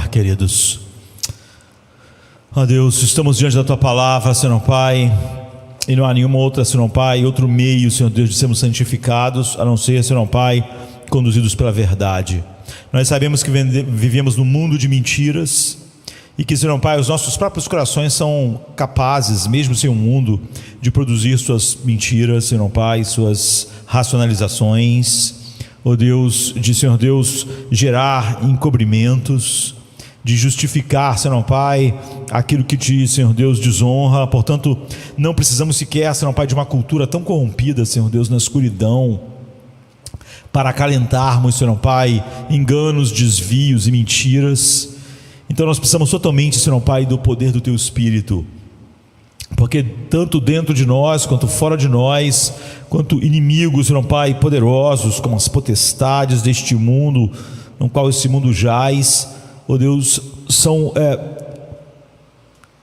orar, queridos. Ó Deus, estamos diante da Tua palavra, Senhor Pai, e não há nenhuma outra, Senhor Pai, outro meio, Senhor Deus, de sermos santificados, a não ser, Senhor Pai, conduzidos pela verdade. Nós sabemos que vivemos num mundo de mentiras e que, Senhor Pai, os nossos próprios corações são capazes, mesmo sem um mundo, de produzir suas mentiras, Senhor Pai, suas racionalizações, ó Deus, de, Senhor Deus, gerar encobrimentos, de justificar, Senhor Pai, aquilo que te, Senhor Deus, desonra. Portanto, não precisamos sequer, Senhor Pai, de uma cultura tão corrompida, Senhor Deus, na escuridão, para acalentarmos, Senhor Pai, enganos, desvios e mentiras. Então nós precisamos totalmente, Senhor Pai, do poder do Teu Espírito, porque tanto dentro de nós, quanto fora de nós, quanto inimigos, Senhor Pai, poderosos, como as potestades deste mundo, no qual esse mundo jaz, ó Deus,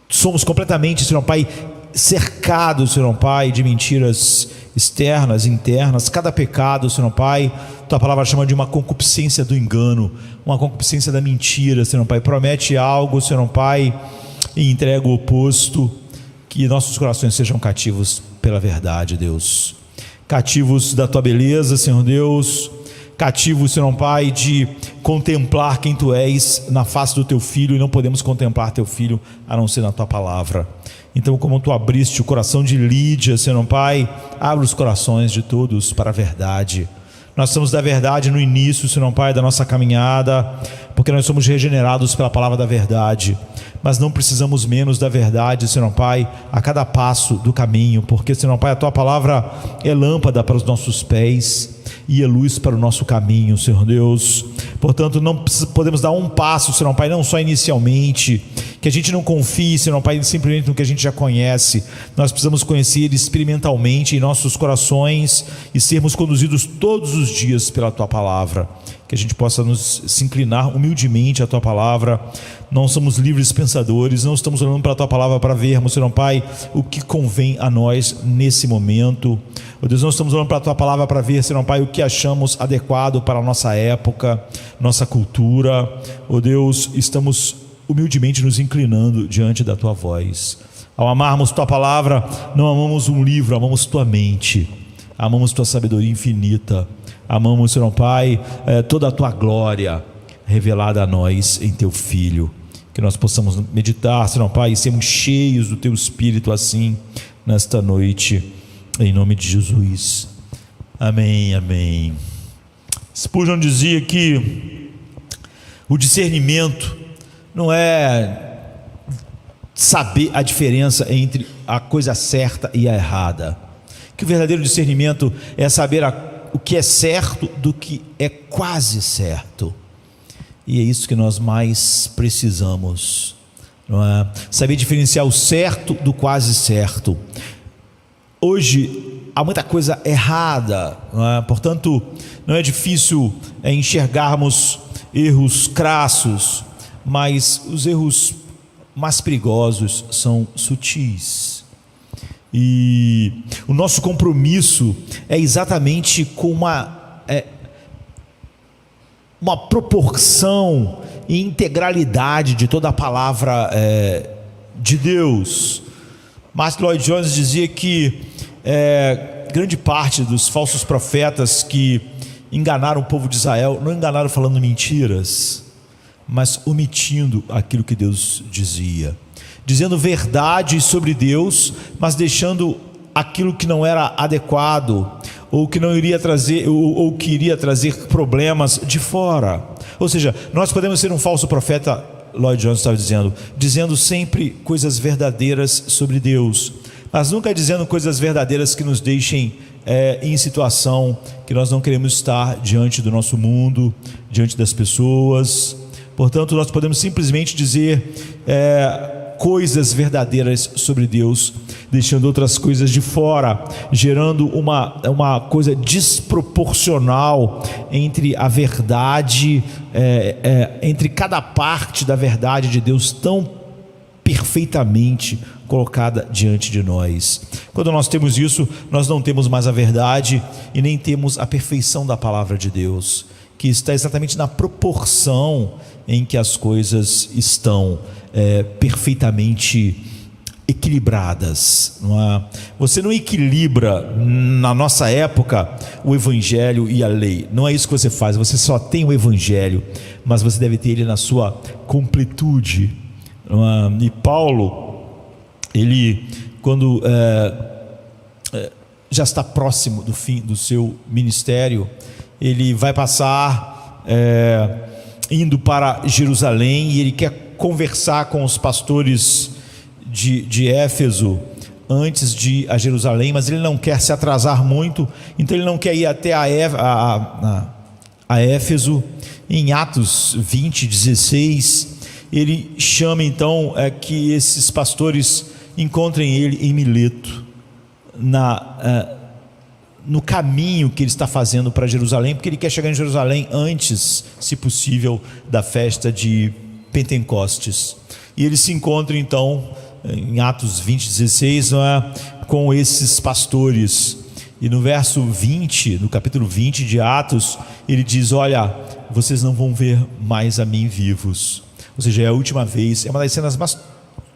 somos completamente, Senhor Pai, cercados, Senhor Pai, de mentiras externas, internas. Cada pecado, Senhor Pai, Tua palavra chama de uma concupiscência do engano, uma concupiscência da mentira, Senhor Pai. Promete algo, Senhor Pai, e entrega o oposto. Que nossos corações sejam cativos pela verdade, Deus, cativos da Tua beleza, Senhor Deus, cativos, Senhor Pai, de contemplar quem Tu és na face do Teu Filho, e não podemos contemplar Teu Filho a não ser na Tua palavra. Então, como Tu abriste o coração de Lídia, Senhor Pai, abre os corações de todos para a verdade. Nós estamos da verdade no início, Senhor Pai, da nossa caminhada, porque nós somos regenerados pela palavra da verdade, mas não precisamos menos da verdade, Senhor Pai, a cada passo do caminho, porque, Senhor Pai, a Tua palavra é lâmpada para os nossos pés e é luz para o nosso caminho, Senhor Deus. Portanto, não podemos dar um passo, Senhor Pai, não só inicialmente, que a gente não confie, Senhor Pai, simplesmente no que a gente já conhece. Nós precisamos conhecer experimentalmente em nossos corações e sermos conduzidos todos os dias pela Tua palavra, que a gente possa se inclinar humildemente à Tua palavra. Não somos livres pensadores, não estamos olhando para a Tua palavra para vermos, Senhor Pai, o que convém a nós nesse momento. Oh Deus, não estamos olhando para a Tua palavra para ver, Senhor Pai, o que achamos adequado para a nossa época, nossa cultura. Oh Deus, estamos humildemente nos inclinando diante da Tua voz. Ao amarmos Tua palavra, não amamos um livro, amamos Tua mente, amamos Tua sabedoria infinita, amamos, Senhor Pai, toda a Tua glória revelada a nós em Teu Filho. Que nós possamos meditar, Senhor Pai, e sermos cheios do Teu Espírito assim nesta noite, em nome de Jesus. Amém, amém. Spurgeon dizia que o discernimento não é saber a diferença entre a coisa certa e a errada, que o verdadeiro discernimento é saber o que é certo do que é quase certo. E é isso que nós mais precisamos, não é? Saber diferenciar o certo do quase certo. Hoje há muita coisa errada, não é? Portanto, não é difícil enxergarmos erros crassos, mas os erros mais perigosos são sutis. E o nosso compromisso é exatamente com uma proporção e integralidade de toda a palavra de Deus. Martin Lloyd-Jones dizia que grande parte dos falsos profetas que enganaram o povo de Israel não enganaram falando mentiras, mas omitindo aquilo que Deus dizia, dizendo verdade sobre Deus, mas deixando aquilo que não era adequado, ou que não iria trazer, ou que iria trazer problemas de fora. Ou seja, nós podemos ser um falso profeta, Lloyd-Jones estava dizendo sempre coisas verdadeiras sobre Deus, mas nunca dizendo coisas verdadeiras que nos deixem em situação que nós não queremos estar diante do nosso mundo, diante das pessoas. Portanto, nós podemos simplesmente dizer coisas verdadeiras sobre Deus, deixando outras coisas de fora, gerando uma coisa desproporcional entre a verdade, entre cada parte da verdade de Deus tão perfeitamente colocada diante de nós. Quando nós temos isso, nós não temos mais a verdade e nem temos a perfeição da palavra de Deus. que está exatamente na proporção em que as coisas estão perfeitamente equilibradas. Você não equilibra na nossa época o evangelho e a lei, não é isso que você faz. Você só tem o evangelho, mas você deve ter ele na sua completude. E Paulo, ele, quando já está próximo do fim do seu ministério, ele vai passar indo para Jerusalém, e ele quer conversar com os pastores de Éfeso antes de ir a Jerusalém, mas ele não quer se atrasar muito, então ele não quer ir até a Éfeso. Em Atos 20, 16, ele chama então que esses pastores encontrem ele em Mileto, no caminho que ele está fazendo para Jerusalém, porque ele quer chegar em Jerusalém antes, se possível, da festa de Pentecostes. E ele se encontra então em Atos 20, 16, com esses pastores. E no verso 20, no capítulo 20 de Atos, ele diz: olha, vocês não vão ver mais a mim vivos. Ou seja, é a última vez. É uma das cenas mais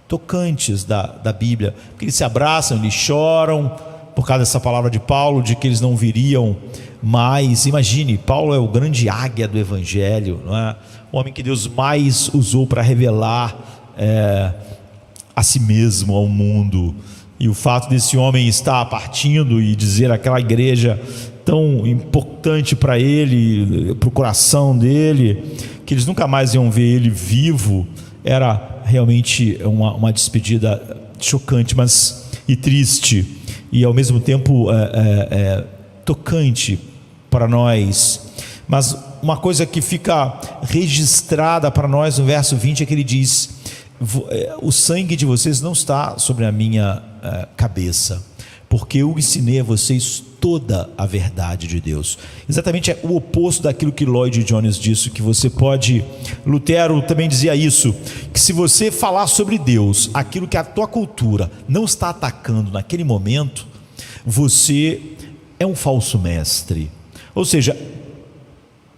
tocantes da Bíblia, porque eles se abraçam, eles choram por causa dessa palavra de Paulo, de que eles não viriam mais. Imagine, Paulo é o grande águia do evangelho, não é? O homem que Deus mais usou para revelar a si mesmo, ao mundo. E o fato desse homem estar partindo e dizer àquela igreja tão importante para ele, para o coração dele, que eles nunca mais iam ver ele vivo, era realmente uma despedida chocante, e triste, e ao mesmo tempo tocante para nós. Mas uma coisa que fica registrada para nós no verso 20 é que ele diz: o sangue de vocês não está sobre a minha cabeça, porque eu ensinei a vocês toda a verdade de Deus. Exatamente é o oposto daquilo que Lloyd Jones disse, que você pode... Lutero também dizia isso, que se você falar sobre Deus, aquilo que a tua cultura não está atacando naquele momento, você é um falso mestre. Ou seja,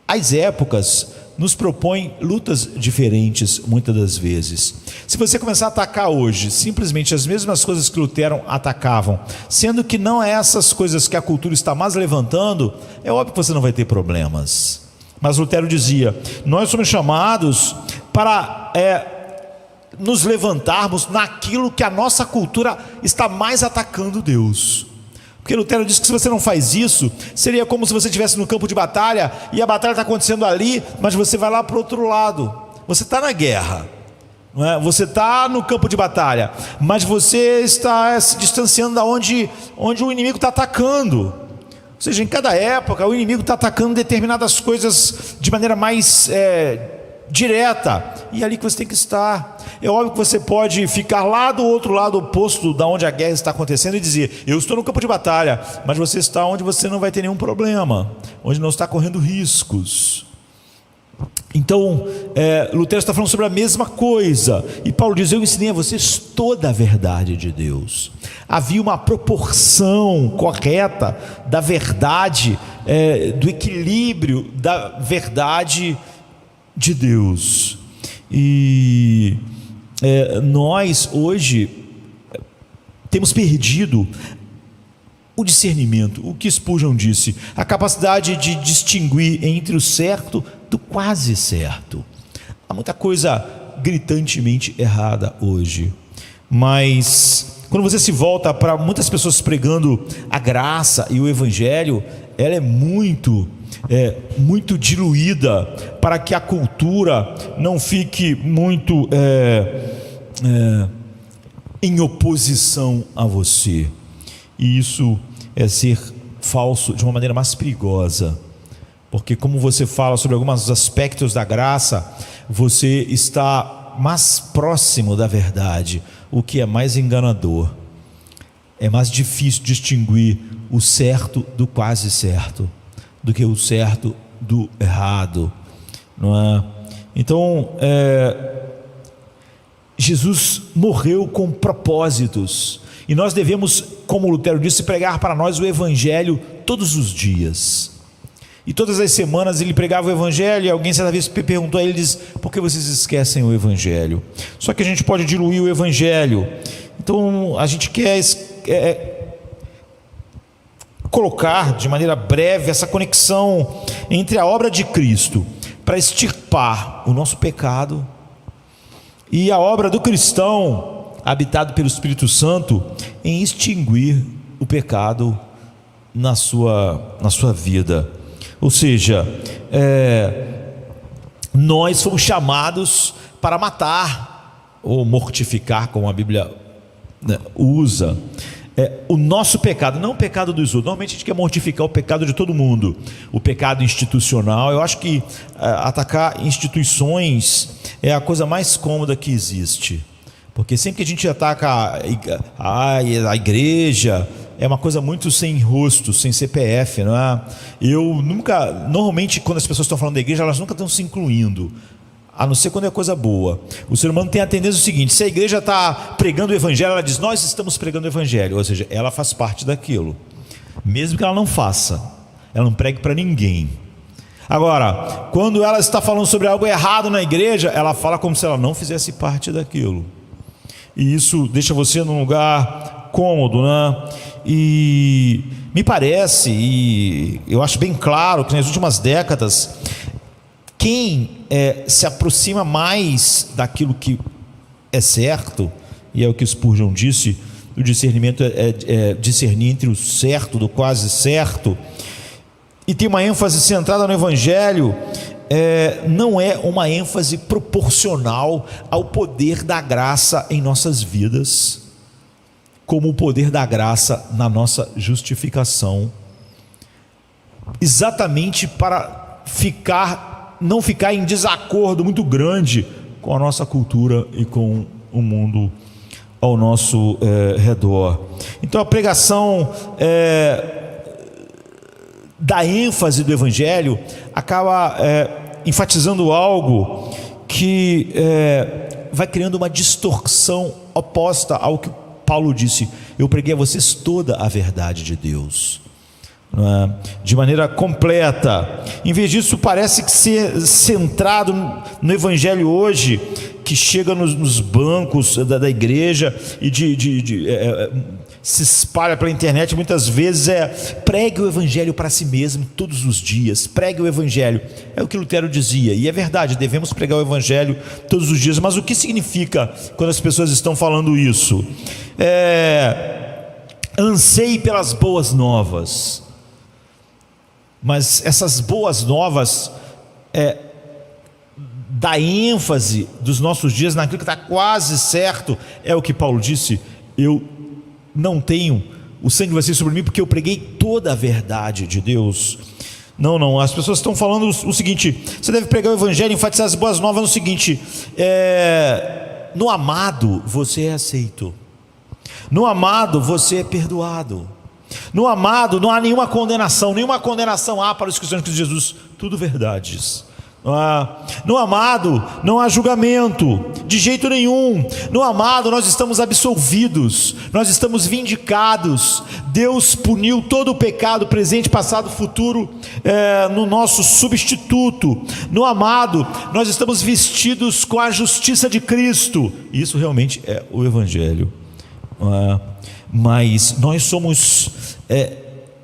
as épocas nos propõem lutas diferentes muitas das vezes. Se você começar a atacar hoje simplesmente as mesmas coisas que Lutero atacavam, sendo que não é essas coisas que a cultura está mais levantando, é óbvio que você não vai ter problemas. Mas Lutero dizia: nós somos chamados para nos levantarmos naquilo que a nossa cultura está mais atacando Deus. Porque Lutero disse que se você não faz isso, seria como se você estivesse no campo de batalha, e a batalha está acontecendo ali, mas você vai lá para o outro lado. Você está na guerra, não é? Você está no campo de batalha, mas você está se distanciando da onde o inimigo está atacando. Ou seja, em cada época o inimigo está atacando determinadas coisas de maneira mais direta, e é ali que você tem que estar. É óbvio que você pode ficar lá do outro lado oposto da onde a guerra está acontecendo e dizer: eu estou no campo de batalha, mas você está onde você não vai ter nenhum problema, onde não está correndo riscos. Então Lutero está falando sobre a mesma coisa, e Paulo diz: eu ensinei a vocês toda a verdade de Deus. Havia uma proporção correta da verdade, do equilíbrio da verdade de Deus. E nós hoje temos perdido o discernimento, o que Spurgeon disse, a capacidade de distinguir entre o certo do quase certo. Há muita coisa gritantemente errada hoje, mas quando você se volta para muitas pessoas pregando a graça e o evangelho, ela é muito diluída, para que a cultura não fique muito em oposição a você. E isso é ser falso de uma maneira mais perigosa, porque como você fala sobre alguns aspectos da graça, você está mais próximo da verdade, o que é mais enganador. É mais difícil distinguir o certo do quase certo do que o certo do errado, não é? Então, Jesus morreu com propósitos, e nós devemos, como Lutero disse, pregar para nós o evangelho todos os dias. E todas as semanas ele pregava o evangelho, e alguém certa vez perguntou a ele, diz: por que vocês esquecem o evangelho? Só que a gente pode diluir o evangelho. Então a gente quer colocar de maneira breve essa conexão entre a obra de Cristo para extirpar o nosso pecado e a obra do cristão habitado pelo Espírito Santo em extinguir o pecado na sua vida. Ou seja, nós fomos chamados para matar ou mortificar, como a Bíblia usa, o nosso pecado, não o pecado dos outros. Normalmente a gente quer mortificar o pecado de todo mundo, o pecado institucional. Eu acho que atacar instituições é a coisa mais cômoda que existe, porque sempre que a gente ataca a igreja, é uma coisa muito sem rosto, sem CPF, não é? Normalmente quando as pessoas estão falando da igreja, elas nunca estão se incluindo, a não ser quando é coisa boa. O ser humano tem a tendência seguinte: se a igreja está pregando o evangelho, ela diz: nós estamos pregando o evangelho, ou seja, ela faz parte daquilo, mesmo que ela não faça, ela não pregue para ninguém. Agora, quando ela está falando sobre algo errado na igreja, ela fala como se ela não fizesse parte daquilo, e isso deixa você num lugar cômodo, né? E me parece, e eu acho bem claro, que nas últimas décadas, quem se aproxima mais daquilo que é certo, e é o que Spurgeon disse: o discernimento é discernir entre o certo do quase certo, e tem uma ênfase centrada no evangelho, não é uma ênfase proporcional ao poder da graça em nossas vidas, como o poder da graça na nossa justificação, exatamente para não ficar em desacordo muito grande com a nossa cultura e com o mundo ao nosso redor. Então a pregação da ênfase do evangelho acaba enfatizando algo que vai criando uma distorção oposta ao que Paulo disse: eu preguei a vocês toda a verdade de Deus, de maneira completa. Em vez disso, parece que ser centrado no evangelho hoje, que chega nos bancos da igreja e se espalha pela internet muitas vezes, pregue o evangelho para si mesmo todos os dias, pregue o evangelho. É o que Lutero dizia, e é verdade, devemos pregar o evangelho todos os dias. Mas o que significa quando as pessoas estão falando isso? Anseie pelas boas novas. Mas essas boas novas da ênfase dos nossos dias naquilo que está quase certo, é o que Paulo disse: eu não tenho o sangue de vocês sobre mim, porque eu preguei toda a verdade de Deus. Não, as pessoas estão falando o seguinte: você deve pregar o evangelho, enfatizar as boas novas no seguinte: no amado você é aceito, no amado você é perdoado, no amado não há nenhuma condenação há para os cristãos de Cristo Jesus, tudo verdades. No amado não há julgamento de jeito nenhum. No amado nós estamos absolvidos, nós estamos vindicados. Deus puniu todo o pecado presente, passado, futuro no nosso substituto. No amado nós estamos vestidos com a justiça de Cristo. Isso realmente é o evangelho. Mas nós somos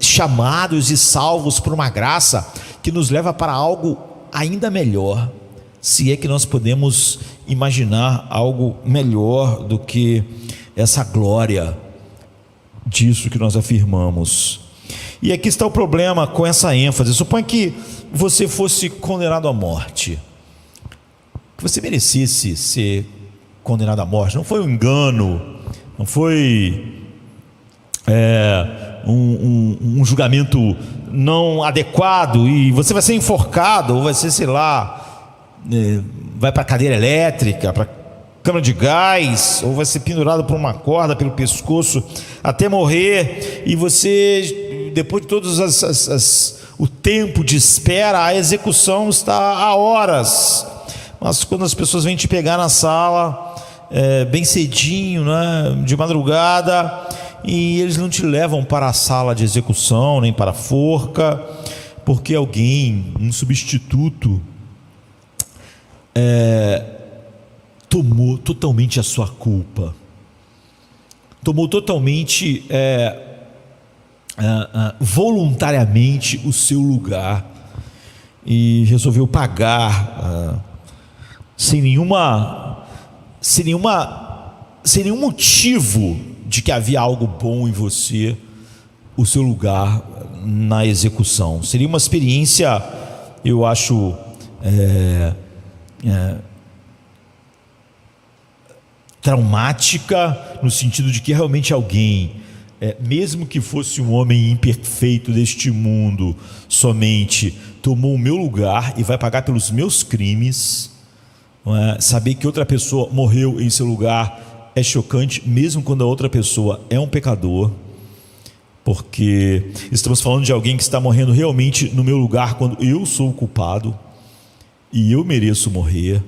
chamados e salvos por uma graça que nos leva para algo ainda melhor, se é que nós podemos imaginar algo melhor do que essa glória disso que nós afirmamos. E aqui está o problema com essa ênfase. Suponha que você fosse condenado à morte, que você merecesse ser condenado à morte. Não foi um engano, não foi um julgamento não adequado, e você vai ser enforcado, ou vai ser, sei lá, vai para a cadeira elétrica, para a câmara de gás, ou vai ser pendurado por uma corda pelo pescoço até morrer, e você, depois de todos o tempo de espera, a execução está a horas. Mas quando as pessoas vêm te pegar na sala bem cedinho, né, de madrugada, e eles não te levam para a sala de execução, nem para a forca, porque alguém, um substituto, tomou totalmente a sua culpa, tomou totalmente, voluntariamente o seu lugar e resolveu pagar sem nenhum motivo de que havia algo bom em você, o seu lugar na execução. Seria uma experiência, eu acho, traumática, no sentido de que realmente alguém, mesmo que fosse um homem imperfeito deste mundo, somente tomou o meu lugar e vai pagar pelos meus crimes. Saber que outra pessoa morreu em seu lugar é chocante, mesmo quando a outra pessoa é um pecador, porque estamos falando de alguém que está morrendo realmente no meu lugar, quando eu sou o culpado e eu mereço morrer.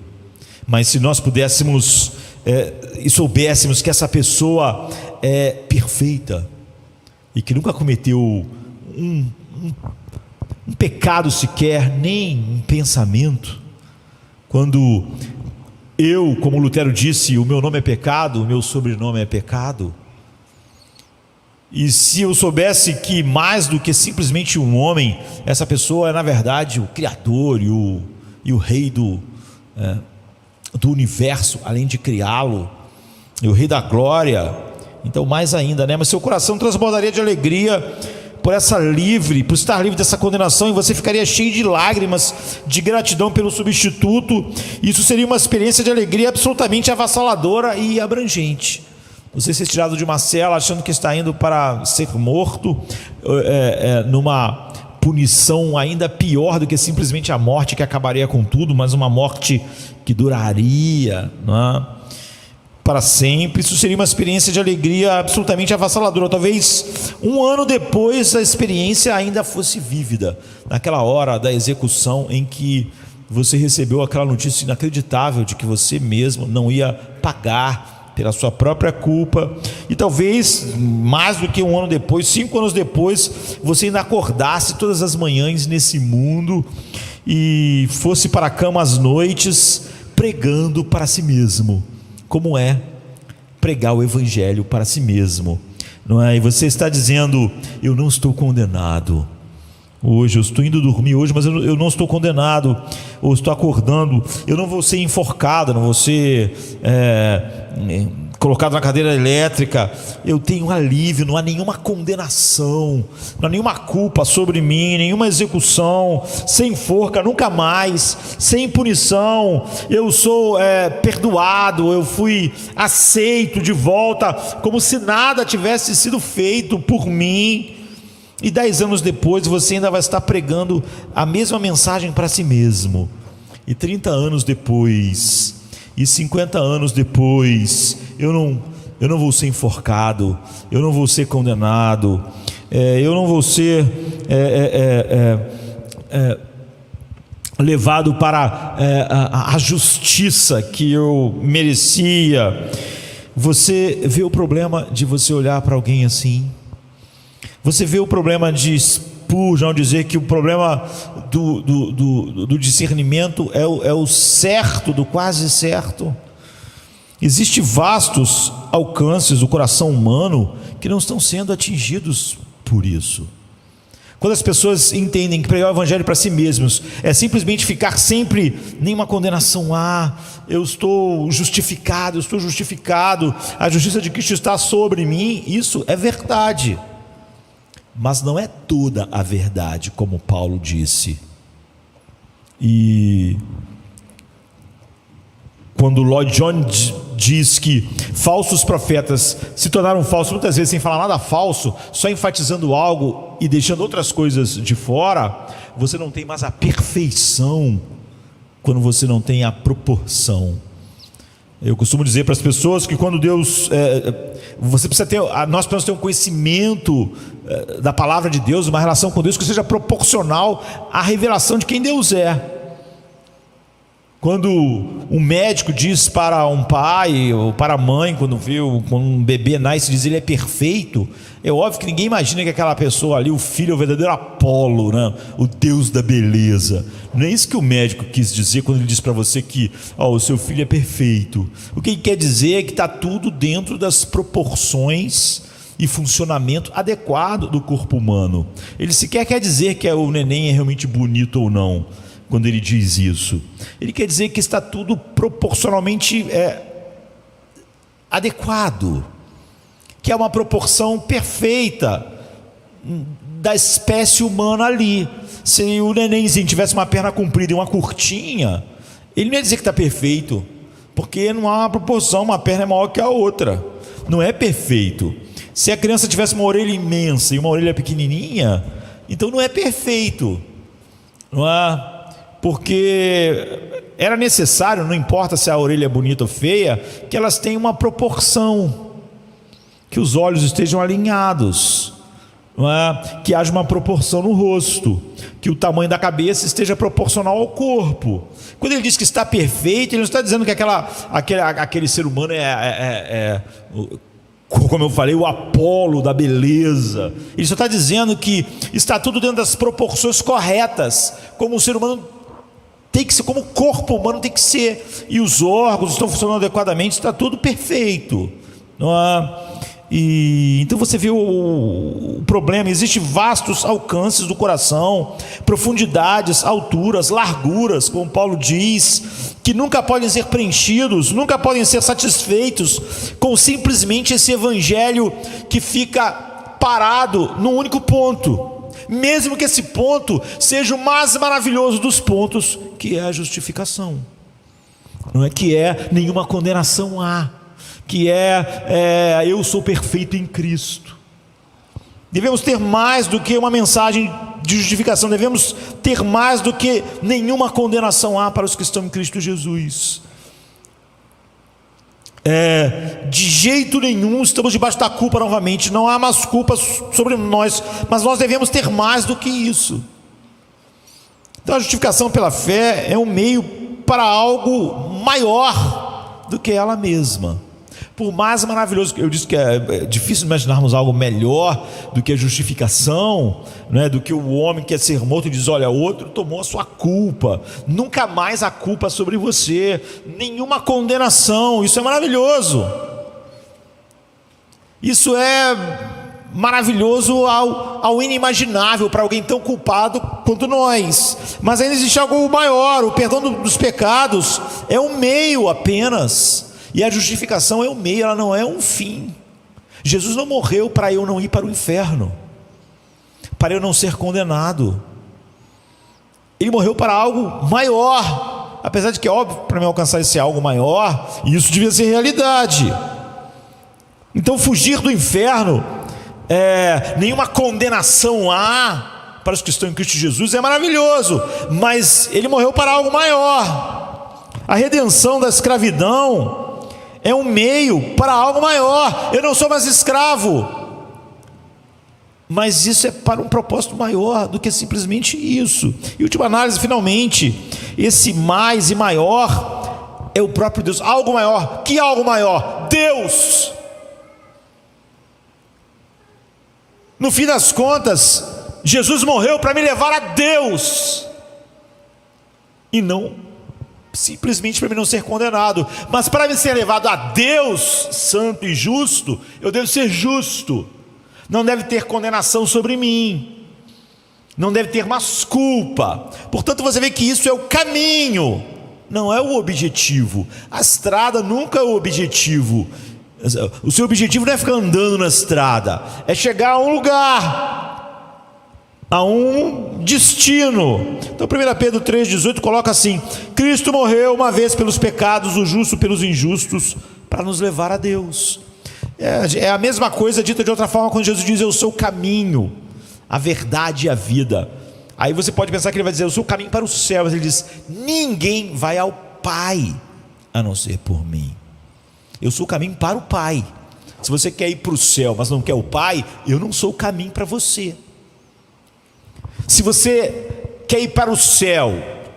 Mas se nós pudéssemos e soubéssemos que essa pessoa é perfeita e que nunca cometeu um pecado sequer, nem um pensamento, quando eu, como Lutero disse, o meu nome é pecado, o meu sobrenome é pecado, e se eu soubesse que mais do que simplesmente um homem, essa pessoa é na verdade o Criador e o Rei do universo, além de criá-lo, e o Rei da glória, então mais ainda, Mas seu coração transbordaria de alegria por estar livre dessa condenação, e você ficaria cheio de lágrimas, de gratidão pelo substituto. Isso seria uma experiência de alegria absolutamente avassaladora e abrangente. Você ser tirado de uma cela achando que está indo para ser morto, numa punição ainda pior do que simplesmente a morte que acabaria com tudo, mas uma morte que duraria, para sempre. Isso seria uma experiência de alegria absolutamente avassaladora. Talvez um ano depois a experiência ainda fosse vívida, naquela hora da execução em que você recebeu aquela notícia inacreditável de que você mesmo não ia pagar pela sua própria culpa, e talvez mais do que um ano depois, 5 anos depois, você ainda acordasse todas as manhãs nesse mundo e fosse para a cama às noites pregando para si mesmo. Como é pregar o evangelho para si mesmo, não é? E você está dizendo: eu não estou condenado hoje, eu estou indo dormir hoje, mas eu não estou condenado, ou estou acordando, eu não vou ser enforcado, não vou ser colocado na cadeira elétrica, eu tenho alívio, não há nenhuma condenação, não há nenhuma culpa sobre mim, nenhuma execução, sem forca, nunca mais, sem punição, eu sou perdoado, eu fui aceito de volta, como se nada tivesse sido feito por mim. E 10 anos depois você ainda vai estar pregando a mesma mensagem para si mesmo, e 30 anos depois, e 50 anos depois, eu não vou ser enforcado, eu não vou ser condenado, eu não vou ser levado para a justiça que eu merecia. Você vê o problema de você olhar para alguém assim? Você vê o problema de Spurgeon dizer que o problema do discernimento é o certo do quase certo? Existem vastos alcances do coração humano que não estão sendo atingidos por isso. Quando as pessoas entendem que pregar o evangelho para si mesmos é simplesmente ficar sempre nenhuma condenação, eu estou justificado, a justiça de Cristo está sobre mim, isso é verdade, mas não é toda a verdade, como Paulo disse. E quando Lloyd Jones diz que falsos profetas se tornaram falsos, muitas vezes sem falar nada falso, só enfatizando algo e deixando outras coisas de fora, você não tem mais a perfeição quando você não tem a proporção. Eu costumo dizer para as pessoas que quando Deus, nós precisamos ter um conhecimento da palavra de Deus, uma relação com Deus que seja proporcional à revelação de quem Deus é. Quando um médico diz para um pai ou para a mãe, quando um bebê nasce, diz ele é perfeito, é óbvio que ninguém imagina que aquela pessoa ali, o filho é o verdadeiro Apolo, né? O Deus da beleza. Não é isso que o médico quis dizer quando ele diz para você que o seu filho é perfeito. O que ele quer dizer é que está tudo dentro das proporções e funcionamento adequado do corpo humano. Ele sequer quer dizer que o neném é realmente bonito ou não. Quando ele diz isso, ele quer dizer que está tudo proporcionalmente adequado, que é uma proporção perfeita da espécie humana ali. Se o nenenzinho tivesse uma perna comprida e uma curtinha, ele não ia dizer que está perfeito, porque não há uma proporção, uma perna é maior que a outra, não é perfeito. Se a criança tivesse uma orelha imensa e uma orelha pequenininha, então não é perfeito, não é? Porque era necessário, não importa se a orelha é bonita ou feia, que elas tenham uma proporção, que os olhos estejam alinhados, não é? Que haja uma proporção no rosto, que o tamanho da cabeça esteja proporcional ao corpo. Quando ele diz que está perfeito, ele não está dizendo que aquele ser humano como eu falei, o Apolo da beleza. Ele só está dizendo que está tudo dentro das proporções corretas, como o ser humano tem que ser, como o corpo humano tem que ser, e os órgãos estão funcionando adequadamente, está tudo perfeito, não é? E então você vê o problema. Existem vastos alcances do coração, profundidades, alturas, larguras, como Paulo diz, que nunca podem ser preenchidos, nunca podem ser satisfeitos com simplesmente esse evangelho que fica parado num único ponto, mesmo que esse ponto seja o mais maravilhoso dos pontos, que é a justificação. Não é que é nenhuma condenação há, que eu sou perfeito em Cristo. Devemos ter mais do que uma mensagem de justificação, devemos ter mais do que nenhuma condenação há para os que estão em Cristo Jesus. De jeito nenhum estamos debaixo da culpa novamente, não há mais culpa sobre nós, mas nós devemos ter mais do que isso. Então a justificação pela fé é um meio para algo maior do que ela mesma. Por mais maravilhoso, eu disse que é difícil imaginarmos algo melhor do que a justificação, né? Do que o homem que quer ser morto e diz: olha, outro tomou a sua culpa, nunca mais a culpa sobre você, nenhuma condenação. Isso é maravilhoso. Isso é maravilhoso ao inimaginável para alguém tão culpado quanto nós. Mas ainda existe algo maior. O perdão dos pecados é um meio apenas, e a justificação é um meio, ela não é um fim. Jesus não morreu para eu não ir para o inferno, para eu não ser condenado. Ele morreu para algo maior, apesar de que é óbvio, para mim alcançar esse algo maior, isso devia ser realidade. Então fugir do inferno, nenhuma condenação há para os que estão em Cristo Jesus, é maravilhoso, mas ele morreu para algo maior. A redenção da escravidão é um meio para algo maior. Eu não sou mais escravo, mas isso é para um propósito maior do que simplesmente isso. E última análise, finalmente, esse mais e maior é o próprio Deus. Algo maior. Que algo maior? Deus. No fim das contas, Jesus morreu para me levar a Deus, e não simplesmente para mim não ser condenado, mas para me ser levado a Deus santo e justo, eu devo ser justo. Não deve ter condenação sobre mim, não deve ter mais culpa. Portanto, você vê que isso é o caminho, não é o objetivo. A estrada nunca é o objetivo. O seu objetivo não é ficar andando na estrada, é chegar a um lugar, a um destino. Então 1 Pedro 3,18 coloca assim: Cristo morreu uma vez pelos pecados, o justo pelos injustos, para nos levar a Deus. É a mesma coisa dita de outra forma quando Jesus diz: eu sou o caminho, a verdade e a vida. Aí você pode pensar que ele vai dizer: eu sou o caminho para o céu, mas ele diz: ninguém vai ao Pai a não ser por mim. Eu sou o caminho para o Pai. Se você quer ir para o céu, mas não quer o Pai, eu não sou o caminho para você. Se você quer ir para o céu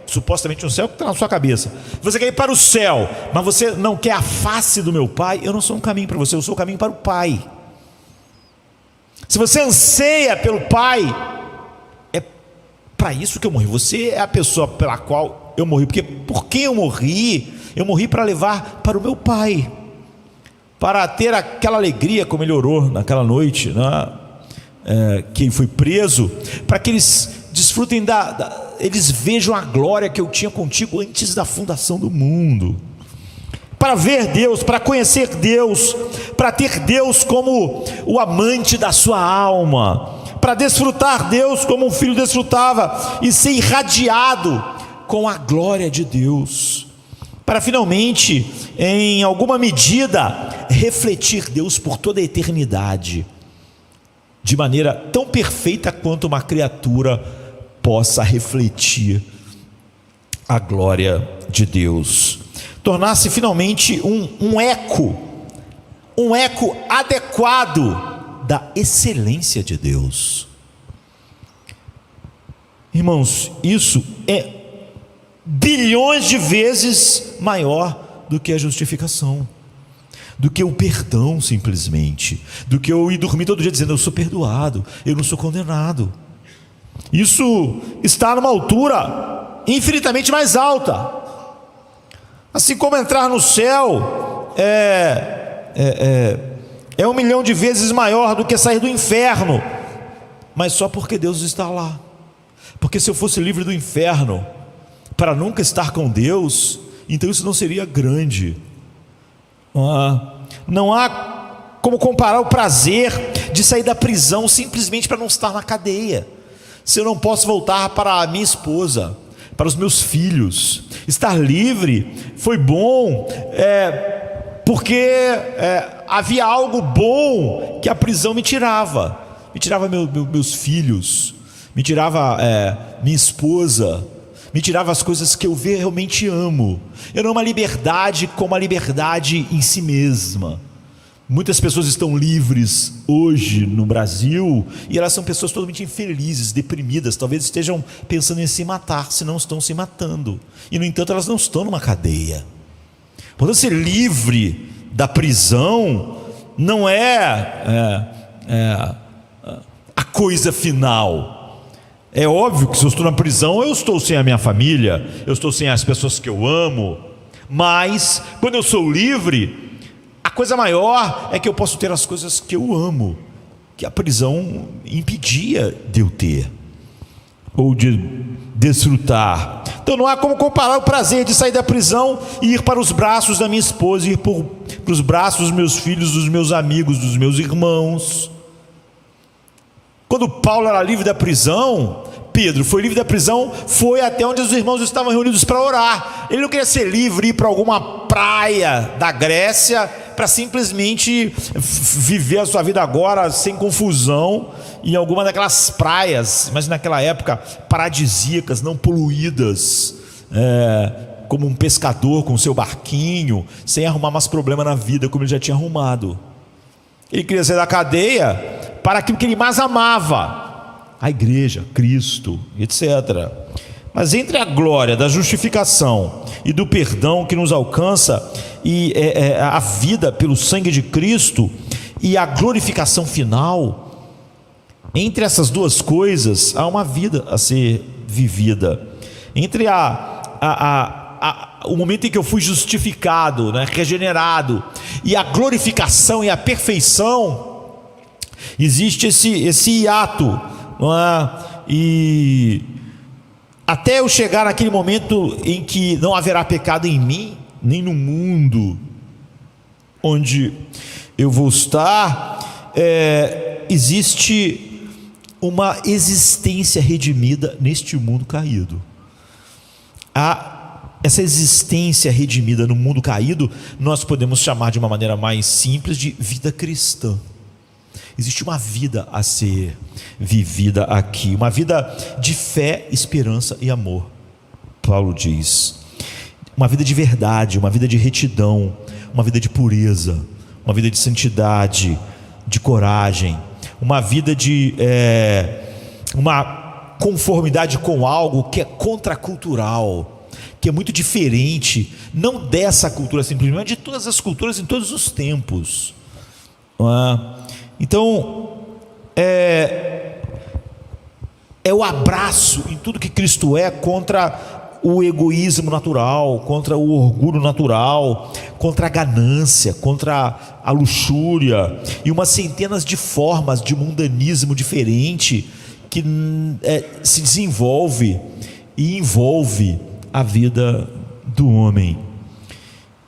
supostamente um céu que está na sua cabeça. Você quer ir para o céu, mas você não quer a face do meu Pai. Eu não sou um caminho para você, eu sou o caminho para o Pai. Se você anseia pelo Pai, é para isso que eu morri. Você é a pessoa pela qual eu morri. Porque por quem eu morri? Eu morri para levar para o meu Pai, para ter aquela alegria como ele orou naquela noite, né? Que ele foi preso, para que eles desfrutem eles vejam a glória que eu tinha contigo antes da fundação do mundo, para ver Deus, para conhecer Deus, para ter Deus como o amante da sua alma, para desfrutar Deus como um filho desfrutava e ser irradiado com a glória de Deus, para finalmente, em alguma medida, refletir Deus por toda a eternidade, de maneira tão perfeita quanto uma criatura possa refletir a glória de Deus, tornar-se finalmente um eco adequado da excelência de Deus. Irmãos, isso é bilhões de vezes maior do que a justificação, do que o perdão simplesmente, do que eu ir dormir todo dia dizendo eu sou perdoado, eu não sou condenado. Isso está numa altura infinitamente mais alta. Assim como entrar no céu é 1 milhão de vezes maior do que sair do inferno, mas só porque Deus está lá. Porque se eu fosse livre do inferno para nunca estar com Deus, então isso não seria grande. Não há como comparar o prazer de sair da prisão simplesmente para não estar na cadeia. Se eu não posso voltar para a minha esposa, para os meus filhos, estar livre foi bom, porque havia algo bom que a prisão me tirava meus filhos, me tirava minha esposa, me tirava as coisas que eu realmente amo. Eu não amo a liberdade como a liberdade em si mesma. Muitas pessoas estão livres hoje no Brasil e elas são pessoas totalmente infelizes, deprimidas, talvez estejam pensando em se matar, se não estão se matando, e no entanto elas não estão numa cadeia. Portanto, ser livre da prisão não é a coisa final. É óbvio que se eu estou na prisão, eu estou sem a minha família, eu estou sem as pessoas que eu amo, mas quando eu sou livre, a coisa maior é que eu posso ter as coisas que eu amo, que a prisão impedia de eu ter, ou de desfrutar. Então não há como comparar o prazer de sair da prisão e ir para os braços da minha esposa, ir para os braços dos meus filhos, dos meus amigos, dos meus irmãos. Quando Paulo era livre da prisão, Pedro foi livre da prisão, foi até onde os irmãos estavam reunidos para orar. Ele não queria ser livre, ir para alguma praia da Grécia para simplesmente viver a sua vida agora sem confusão em alguma daquelas praias, mas naquela época paradisíacas, não poluídas, como um pescador com seu barquinho, sem arrumar mais problema na vida como ele já tinha arrumado. Ele queria sair da cadeia para aquilo que ele mais amava, a igreja, Cristo, etc. Mas entre a glória da justificação e do perdão que nos alcança, e a vida pelo sangue de Cristo, e a glorificação final, entre essas duas coisas há uma vida a ser vivida. Entre o momento em que eu fui justificado, né, regenerado, e a glorificação e a perfeição, existe esse hiato, não é? E até eu chegar naquele momento em que não haverá pecado em mim, nem no mundo onde eu vou estar, existe uma existência redimida neste mundo caído. Essa existência redimida no mundo caído, nós podemos chamar de uma maneira mais simples de vida cristã. Existe uma vida a ser vivida aqui, uma vida de fé, esperança e amor. Paulo diz, uma vida de verdade, uma vida de retidão, uma vida de pureza, uma vida de santidade, de coragem, uma vida de conformidade com algo que é contracultural, que é muito diferente, não dessa cultura simplesmente, mas de todas as culturas em todos os tempos. Então, é o abraço em tudo que Cristo é contra o egoísmo natural, contra o orgulho natural, contra a ganância, contra a luxúria e umas centenas de formas de mundanismo diferente que se desenvolve e envolve a vida do homem.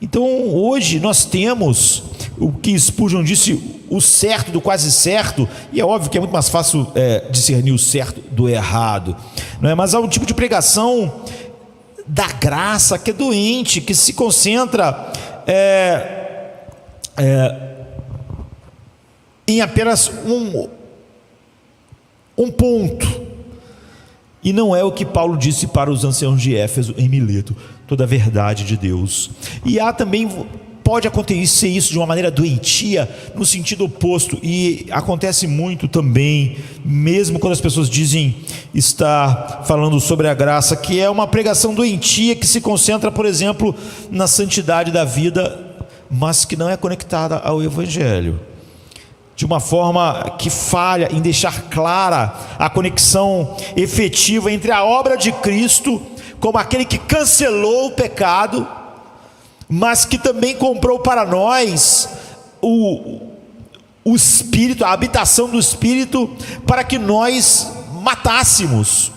Então hoje nós temos o que Spurgeon disse, o certo do quase certo, e é óbvio que é muito mais fácil discernir o certo do errado, não é? Mas há um tipo de pregação da graça que é doente, que se concentra em apenas um ponto, e não é o que Paulo disse para os anciãos de Éfeso em Mileto, toda a verdade de Deus. E há também, pode acontecer isso de uma maneira doentia, no sentido oposto, e acontece muito também, mesmo quando as pessoas dizem estar falando sobre a graça, que é uma pregação doentia que se concentra, por exemplo, na santidade da vida, mas que não é conectada ao Evangelho, de uma forma que falha em deixar clara a conexão efetiva entre a obra de Cristo, como aquele que cancelou o pecado, mas que também comprou para nós o Espírito, a habitação do Espírito, para que nós matássemos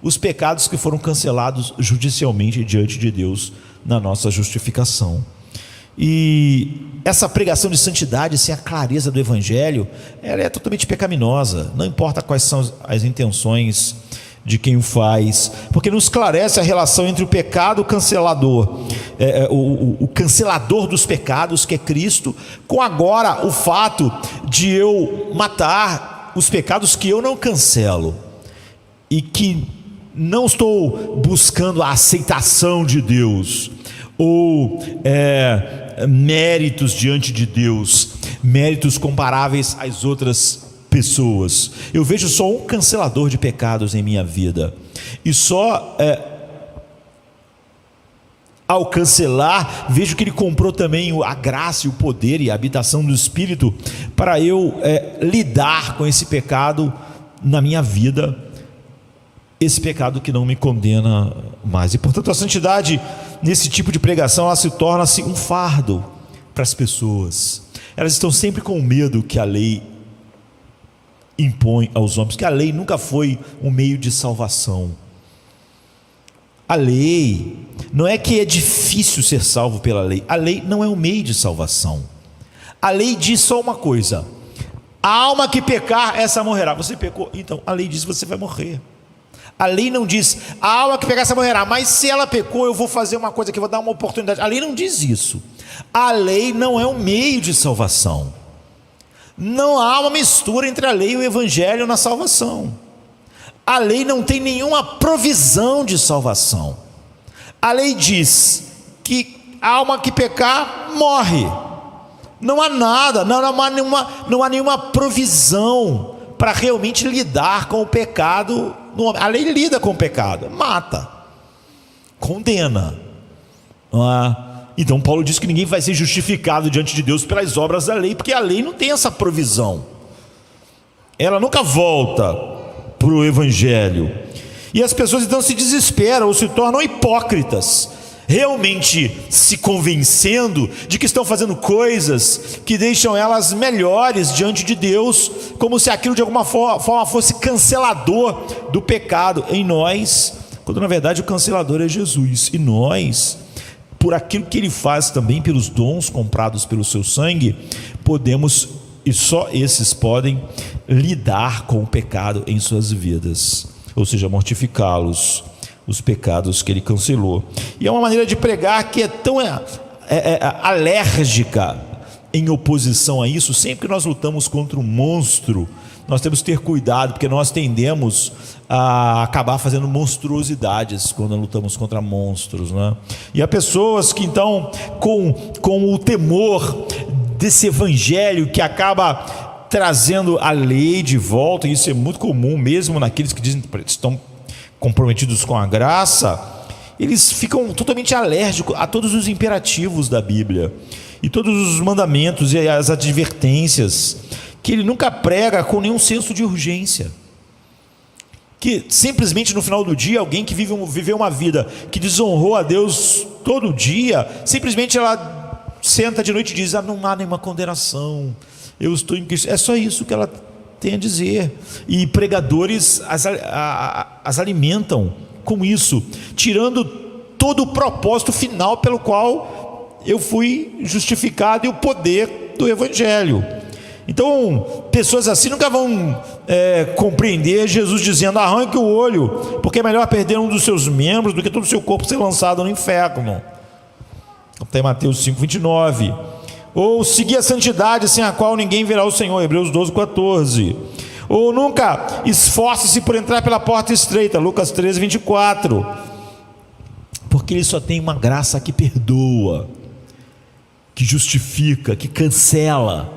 os pecados que foram cancelados judicialmente diante de Deus na nossa justificação. E essa pregação de santidade sem a clareza do Evangelho, ela é totalmente pecaminosa, não importa quais são as intenções de quem o faz, porque não esclarece a relação entre o pecado cancelador, o cancelador dos pecados, que é Cristo, com agora o fato de eu matar os pecados que eu não cancelo, e que não estou buscando a aceitação de Deus, ou méritos diante de Deus, méritos comparáveis às outras pessoas. Eu vejo só um cancelador de pecados em minha vida, e só ao cancelar, vejo que Ele comprou também a graça e o poder e a habitação do Espírito para eu lidar com esse pecado na minha vida, esse pecado que não me condena mais. E portanto a santidade nesse tipo de pregação, ela se torna-se um fardo para as pessoas. Elas estão sempre com medo que a lei impõe aos homens, que a lei nunca foi um meio de salvação. A lei não é que é difícil ser salvo pela lei, a lei não é um meio de salvação. A lei diz só uma coisa: a alma que pecar, essa morrerá. Você pecou, então a lei diz que você vai morrer. A lei não diz, a alma que pecar, essa morrerá, mas se ela pecou, eu vou fazer uma coisa aqui, vou dar uma oportunidade. A lei não diz isso. A lei não é um meio de salvação. Não há uma mistura entre a lei e o Evangelho na salvação. A lei não tem nenhuma provisão de salvação. A lei diz que a alma que pecar morre. Não há nada, não há nenhuma provisão para realmente lidar com o pecado. A lei lida com o pecado, mata, condena. Então Paulo diz que ninguém vai ser justificado diante de Deus pelas obras da lei, porque a lei não tem essa provisão. Ela nunca volta para o Evangelho. E as pessoas então se desesperam ou se tornam hipócritas, realmente se convencendo de que estão fazendo coisas que deixam elas melhores diante de Deus, como se aquilo de alguma forma fosse cancelador do pecado em nós, quando na verdade o cancelador é Jesus. E nós, por aquilo que Ele faz também, pelos dons comprados pelo seu sangue, podemos, e só esses podem, lidar com o pecado em suas vidas, ou seja, mortificá-los, os pecados que Ele cancelou. E é uma maneira de pregar que é tão alérgica em oposição a isso. Sempre que nós lutamos contra um monstro, nós temos que ter cuidado, porque nós tendemos a acabar fazendo monstruosidades quando lutamos contra monstros, né? E há pessoas que então, com o temor desse evangelho que acaba trazendo a lei de volta, e isso é muito comum mesmo naqueles que dizem que estão comprometidos com a graça. Eles ficam totalmente alérgicos a todos os imperativos da Bíblia e todos os mandamentos e as advertências, que ele nunca prega com nenhum senso de urgência, que simplesmente no final do dia, alguém que viveu uma vida que desonrou a Deus todo dia, simplesmente ela senta de noite e diz: não há nenhuma condenação, eu estou em Cristo. É só isso que ela tem a dizer. E pregadores as alimentam com isso, tirando todo o propósito final pelo qual eu fui justificado e o poder do Evangelho. Então, pessoas assim nunca vão compreender Jesus dizendo: arranque o olho, porque é melhor perder um dos seus membros do que todo o seu corpo ser lançado no inferno. Está em Mateus 5:29. Ou seguir a santidade, sem a qual ninguém verá o Senhor, Hebreus 12:14. Ou nunca esforce-se por entrar pela porta estreita, Lucas 13:24. Porque ele só tem uma graça que perdoa, que justifica, que cancela,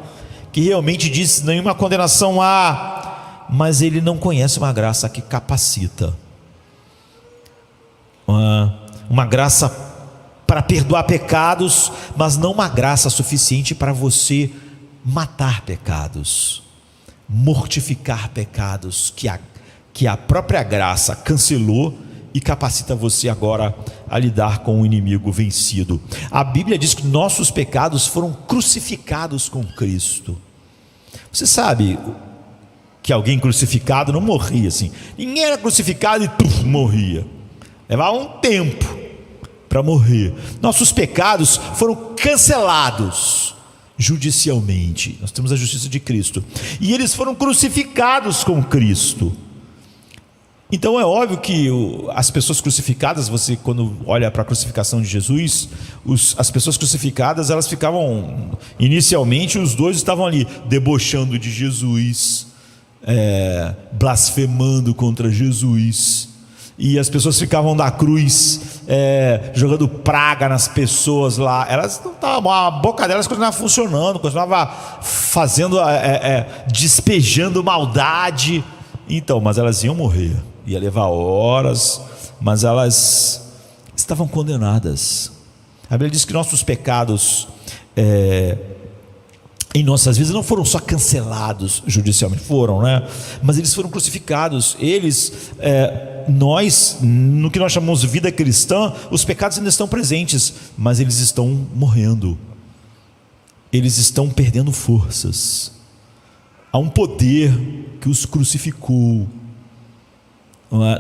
que realmente diz: nenhuma condenação há. Mas ele não conhece uma graça que capacita, uma graça para perdoar pecados, mas não uma graça suficiente para você matar pecados, mortificar pecados, que a própria graça cancelou e capacita você agora a lidar com o inimigo vencido. A Bíblia diz que nossos pecados foram crucificados com Cristo. Você sabe que alguém crucificado não morria assim. Ninguém era crucificado e morria. Levava um tempo para morrer. Nossos pecados foram cancelados judicialmente. Nós temos a justiça de Cristo, e eles foram crucificados com Cristo. Então é óbvio que as pessoas crucificadas, você quando olha para a crucificação de Jesus, as pessoas crucificadas, elas ficavam, inicialmente os dois estavam ali debochando de Jesus, blasfemando contra Jesus, e as pessoas ficavam na cruz jogando praga nas pessoas lá. Elas não estavam, a boca delas continuava funcionando, continuava fazendo, despejando maldade. Então, mas elas iam morrer, ia levar horas, mas elas estavam condenadas. A Bíblia diz que nossos pecados em nossas vidas não foram só cancelados judicialmente, foram, né? Mas eles foram crucificados. Nós, no que nós chamamos de vida cristã, os pecados ainda estão presentes, mas eles estão morrendo, eles estão perdendo forças. Há um poder que os crucificou,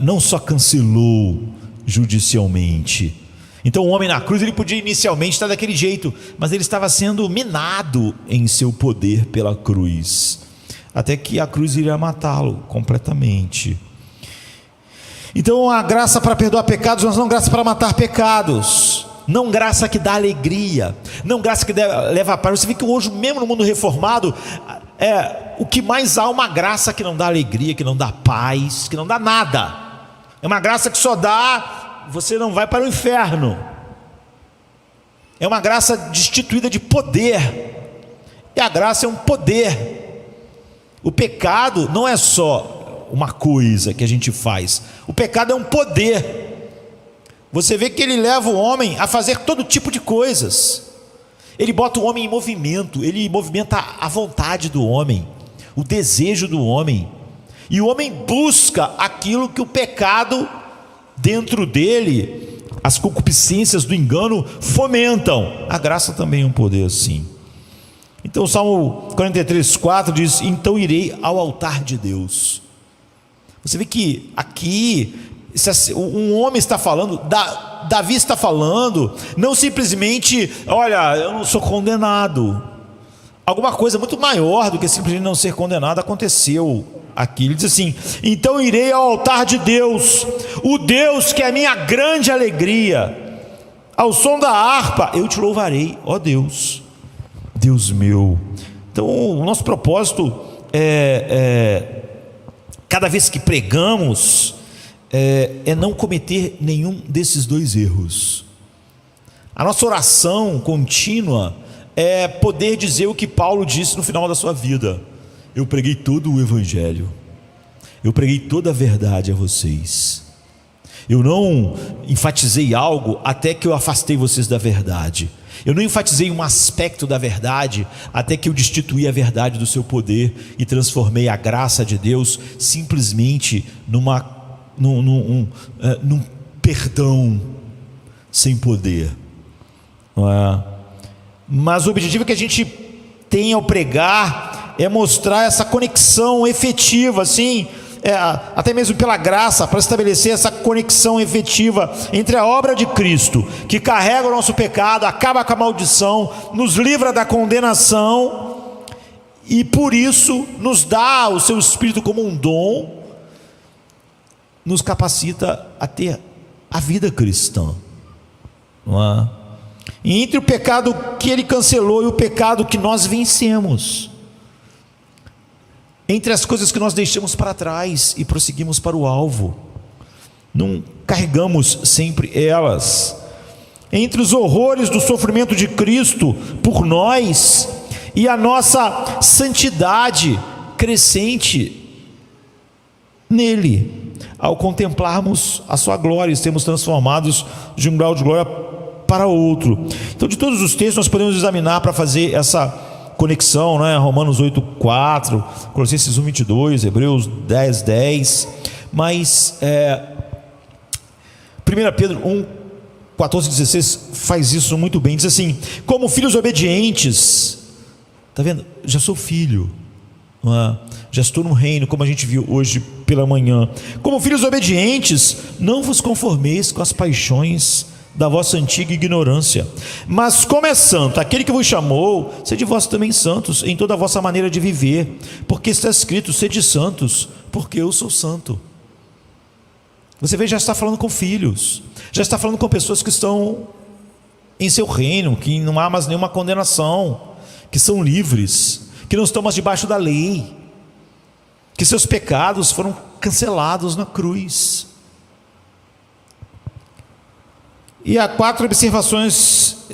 não só cancelou judicialmente. Então o homem na cruz, ele podia inicialmente estar daquele jeito, mas ele estava sendo minado em seu poder pela cruz, até que a cruz iria matá-lo completamente. Então a graça para perdoar pecados, mas não graça para matar pecados, não graça que dá alegria, não graça que leva a paz. Você vê que hoje mesmo no mundo reformado, o que mais há é uma graça que não dá alegria, que não dá paz, que não dá nada. É uma graça que só dá, você não vai para o inferno. É uma graça destituída de poder, e a graça é um poder. O pecado não é só uma coisa que a gente faz, o pecado é um poder. Você vê que ele leva o homem a fazer todo tipo de coisas. Ele bota o homem em movimento, ele movimenta a vontade do homem, o desejo do homem, e o homem busca aquilo que o pecado dentro dele, as concupiscências do engano fomentam. A graça também é um poder assim. Então o Salmo 43:4 diz: então irei ao altar de Deus. Você vê que aqui um homem está falando, Davi está falando, não simplesmente: olha, eu não sou condenado. Alguma coisa muito maior do que simplesmente não ser condenado aconteceu aqui. Ele diz assim: então irei ao altar de Deus, o Deus que é a minha grande alegria, ao som da harpa eu te louvarei, ó Deus, Deus meu. Então o nosso propósito cada vez que pregamos, é não cometer nenhum desses dois erros. A nossa oração contínua é poder dizer o que Paulo disse no final da sua vida: eu preguei todo o Evangelho, eu preguei toda a verdade a vocês. Eu não enfatizei algo até que eu afastei vocês da verdade. Eu não enfatizei um aspecto da verdade até que eu destituí a verdade do seu poder e transformei a graça de Deus simplesmente num perdão sem poder. Não é? Mas o objetivo que a gente tem ao pregar é mostrar essa conexão efetiva, assim, até mesmo pela graça, para estabelecer essa conexão efetiva entre a obra de Cristo, que carrega o nosso pecado, acaba com a maldição, nos livra da condenação e por isso nos dá o seu Espírito como um dom, nos capacita a ter a vida cristã, não é? E entre o pecado que ele cancelou e o pecado que nós vencemos, entre as coisas que nós deixamos para trás e prosseguimos para o alvo, não carregamos sempre elas, entre os horrores do sofrimento de Cristo por nós e a nossa santidade crescente nele, ao contemplarmos a sua glória e sermos transformados de um grau de glória para outro. Então, de todos os textos nós podemos examinar para fazer essa conexão, né? Romanos 8:4, Colossenses 1:22, Hebreus 10:10, mas 1 Pedro 1:14-16 faz isso muito bem. Diz assim: como filhos obedientes, está vendo? Já sou filho, não é? Já estou no reino, como a gente viu hoje pela manhã. Como filhos obedientes, não vos conformeis com as paixões da vossa antiga ignorância, mas como é santo aquele que vos chamou, sede vós também santos em toda a vossa maneira de viver, porque está escrito: sede santos, porque eu sou santo. Você vê, já está falando com filhos, já está falando com pessoas que estão em seu reino, que não há mais nenhuma condenação, que são livres, que não estão mais debaixo da lei, que seus pecados foram cancelados na cruz. E há 4 observações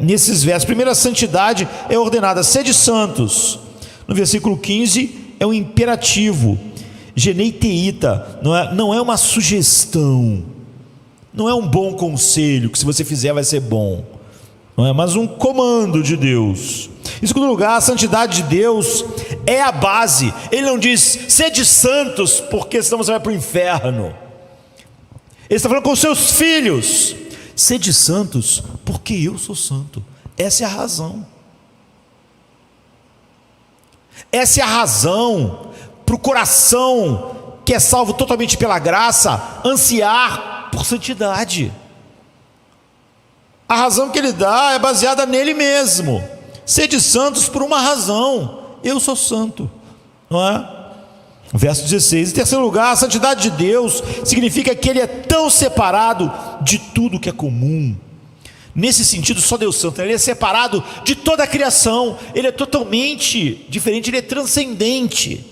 nesses versos. Primeiro, a santidade é ordenada: sede santos. No versículo 15 é um imperativo, geneiteíta, não é uma sugestão, não é um bom conselho que se você fizer vai ser bom, não é, mas um comando de Deus. Em segundo lugar, a santidade de Deus é a base. Ele não diz: sede santos, porque senão você vai para o inferno. Ele está falando com os seus filhos: sede santos, porque eu sou santo. Essa é a razão. Essa é a razão para o coração que é salvo totalmente pela graça ansiar por santidade. A razão que ele dá é baseada nele mesmo. Sede santos por uma razão: eu sou santo, não é? Verso 16. Em terceiro lugar, a santidade de Deus significa que Ele é tão separado de tudo que é comum. Nesse sentido, só Deus santo, Ele é separado de toda a criação, Ele é totalmente diferente, Ele é transcendente.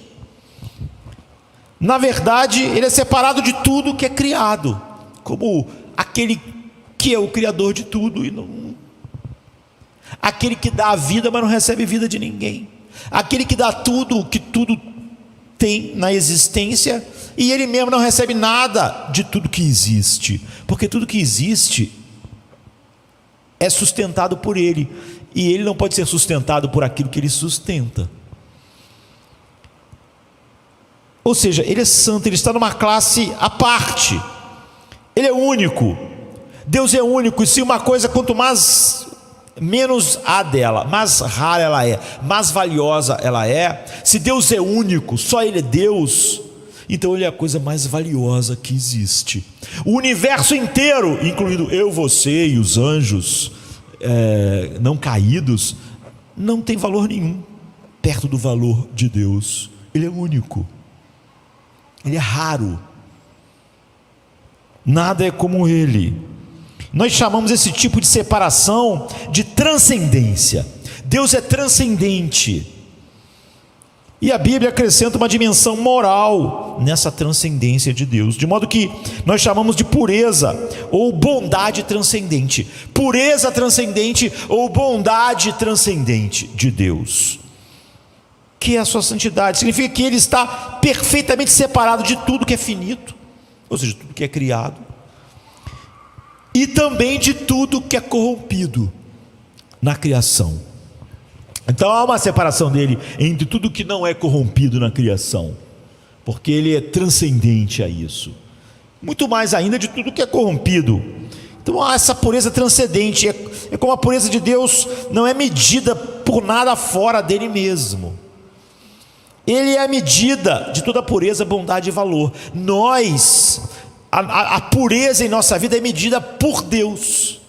Na verdade, Ele é separado de tudo que é criado, como aquele que é o Criador de tudo, e não, aquele que dá a vida, mas não recebe vida de ninguém, aquele que dá tudo, que tudo tem na existência, e ele mesmo não recebe nada de tudo que existe, porque tudo que existe é sustentado por ele, e ele não pode ser sustentado por aquilo que ele sustenta. Ou seja, ele é santo, ele está numa classe à parte, ele é único. Deus é único, e se uma coisa, quanto mais menos a dela, mais rara ela é, mais valiosa ela é. Se Deus é único, só Ele é Deus, então Ele é a coisa mais valiosa que existe. O universo inteiro, incluindo eu, você e os anjos não caídos, não tem valor nenhum perto do valor de Deus. Ele é único, Ele é raro, nada é como Ele. Nós chamamos esse tipo de separação de transcendência. Deus é transcendente, e a Bíblia acrescenta uma dimensão moral nessa transcendência de Deus, de modo que nós chamamos de pureza ou bondade transcendente. Pureza transcendente ou bondade transcendente de Deus. que é a sua santidade. Significa que Ele está perfeitamente separado de tudo que é finito, ou seja, tudo que é criado, e também de tudo que é corrompido na criação. Então há uma separação dele entre tudo que não é corrompido na criação, porque Ele é transcendente a isso, muito mais ainda de tudo que é corrompido. Então há essa pureza transcendente. É como a pureza de Deus não é medida por nada fora dele mesmo. Ele é a medida de toda pureza, bondade e valor. Nós, a pureza em nossa vida é medida por Deus,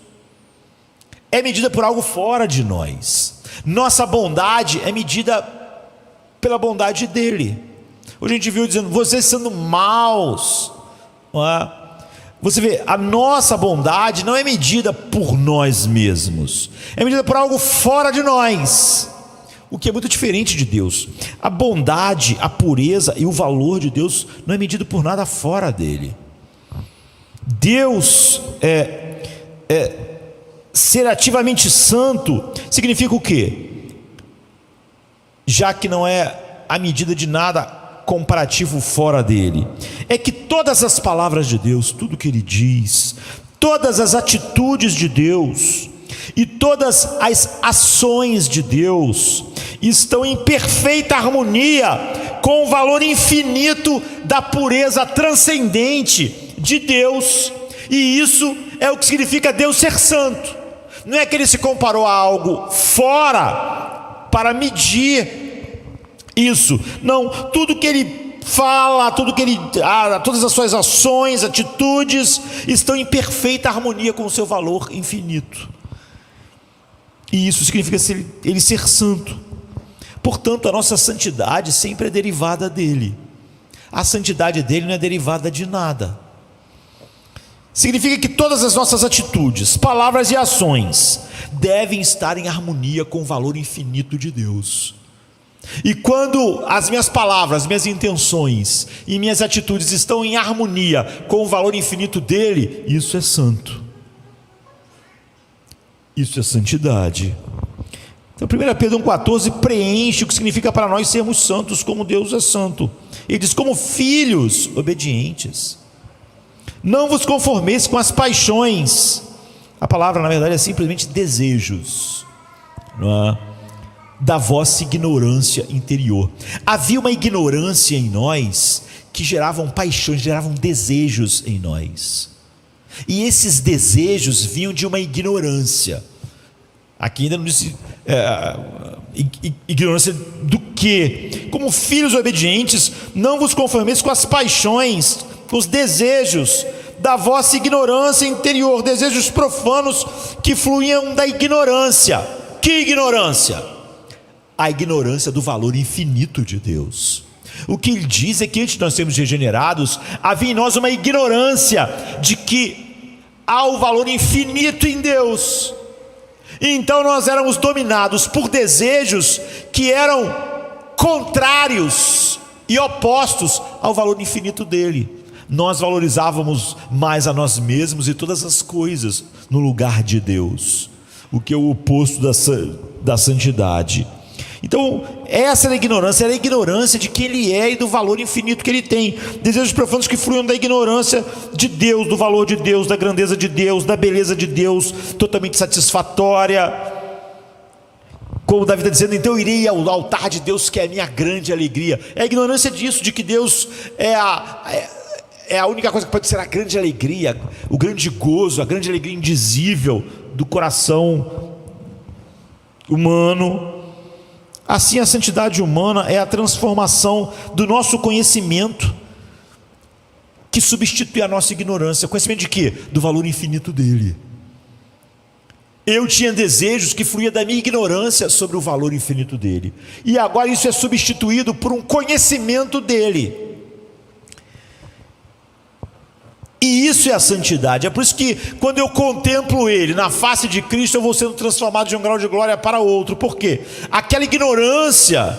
é medida por algo fora de nós. Nossa bondade é medida pela bondade dele. Hoje a gente viu dizendo, vocês sendo maus, não é? Você vê, a nossa bondade não é medida por nós mesmos, é medida por algo fora de nós, o que é muito diferente de Deus. A bondade, a pureza e o valor de Deus não é medido por nada fora dele. Deus ser ativamente santo significa o quê? Já que não é a medida de nada comparativo fora dele, é que todas as palavras de Deus, tudo que ele diz, todas as atitudes de Deus e todas as ações de Deus estão em perfeita harmonia com o valor infinito da pureza transcendente de Deus. E isso é o que significa Deus ser santo. Não é que ele se comparou a algo fora para medir isso, não. Tudo que ele fala, todas as suas ações, atitudes estão em perfeita harmonia com o seu valor infinito. E isso significa ele ser santo. Portanto, a nossa santidade sempre é derivada dele. A santidade dele não é derivada de nada. Significa que todas as nossas atitudes, palavras e ações devem estar em harmonia com o valor infinito de Deus. E quando as minhas palavras, minhas intenções e minhas atitudes estão em harmonia com o valor infinito dele, isso é santo. Isso é santidade. Então 1 Pedro 1,14 preenche o que significa para nós sermos santos como Deus é santo. Ele diz, como filhos obedientes, não vos conformeis com as paixões. A palavra na verdade é simplesmente desejos, não é? Da vossa ignorância interior. Havia uma ignorância em nós que geravam paixões, geravam desejos em nós. E esses desejos vinham de uma ignorância. Aqui ainda não disse ignorância do quê? Como filhos obedientes, não vos conformeis com as paixões, com os desejos da vossa ignorância interior, desejos profanos que fluíam da ignorância. Que ignorância? A ignorância do valor infinito de Deus. O que ele diz é que antes de nós sermos regenerados, havia em nós uma ignorância de que há o valor infinito em Deus. E então nós éramos dominados por desejos que eram contrários e opostos ao valor infinito dele. Nós valorizávamos mais a nós mesmos e todas as coisas no lugar de Deus, o que é o oposto da santidade. Então essa era a ignorância de quem ele é e do valor infinito que ele tem. Desejos profundos que fluem da ignorância de Deus, do valor de Deus, da grandeza de Deus, da beleza de Deus, totalmente satisfatória. Como Davi está dizendo, então eu irei ao altar de Deus, que é a minha grande alegria. É a ignorância disso, de que Deus é a única coisa que pode ser a grande alegria, o grande gozo, a grande alegria indizível do coração humano. Assim, a santidade humana é a transformação do nosso conhecimento, que substitui a nossa ignorância. Conhecimento de quê? Do valor infinito dele. Eu tinha desejos que fluíam da minha ignorância sobre o valor infinito dele, e agora isso é substituído por um conhecimento dele. E isso é a santidade. É por isso que quando eu contemplo ele na face de Cristo, eu vou sendo transformado de um grau de glória para outro. Por quê? Aquela ignorância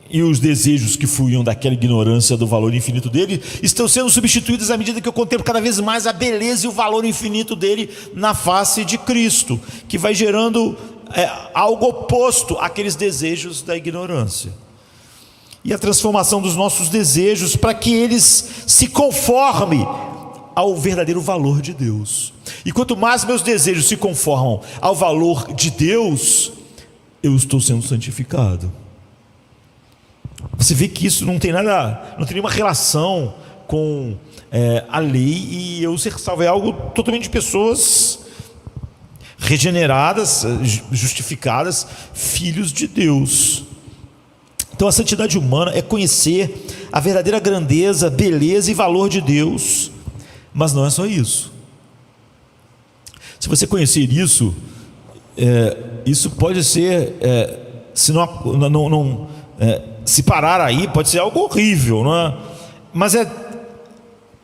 e os desejos que fluíam daquela ignorância do valor infinito dele estão sendo substituídos à medida que eu contemplo cada vez mais a beleza e o valor infinito dele na face de Cristo, que vai gerando algo oposto àqueles desejos da ignorância. e a transformação dos nossos desejos para que eles se conformem ao verdadeiro valor de Deus. E quanto mais meus desejos se conformam ao valor de Deus, eu estou sendo santificado. Você vê que isso não tem nada, não tem nenhuma relação com a lei e eu ser salvo. É algo totalmente de pessoas regeneradas, justificadas, filhos de Deus. Então a santidade humana é conhecer a verdadeira grandeza, beleza e valor de Deus. Mas não é só isso. Se você conhecer isso, isso pode ser, se se parar aí, pode ser algo horrível, não é? Mas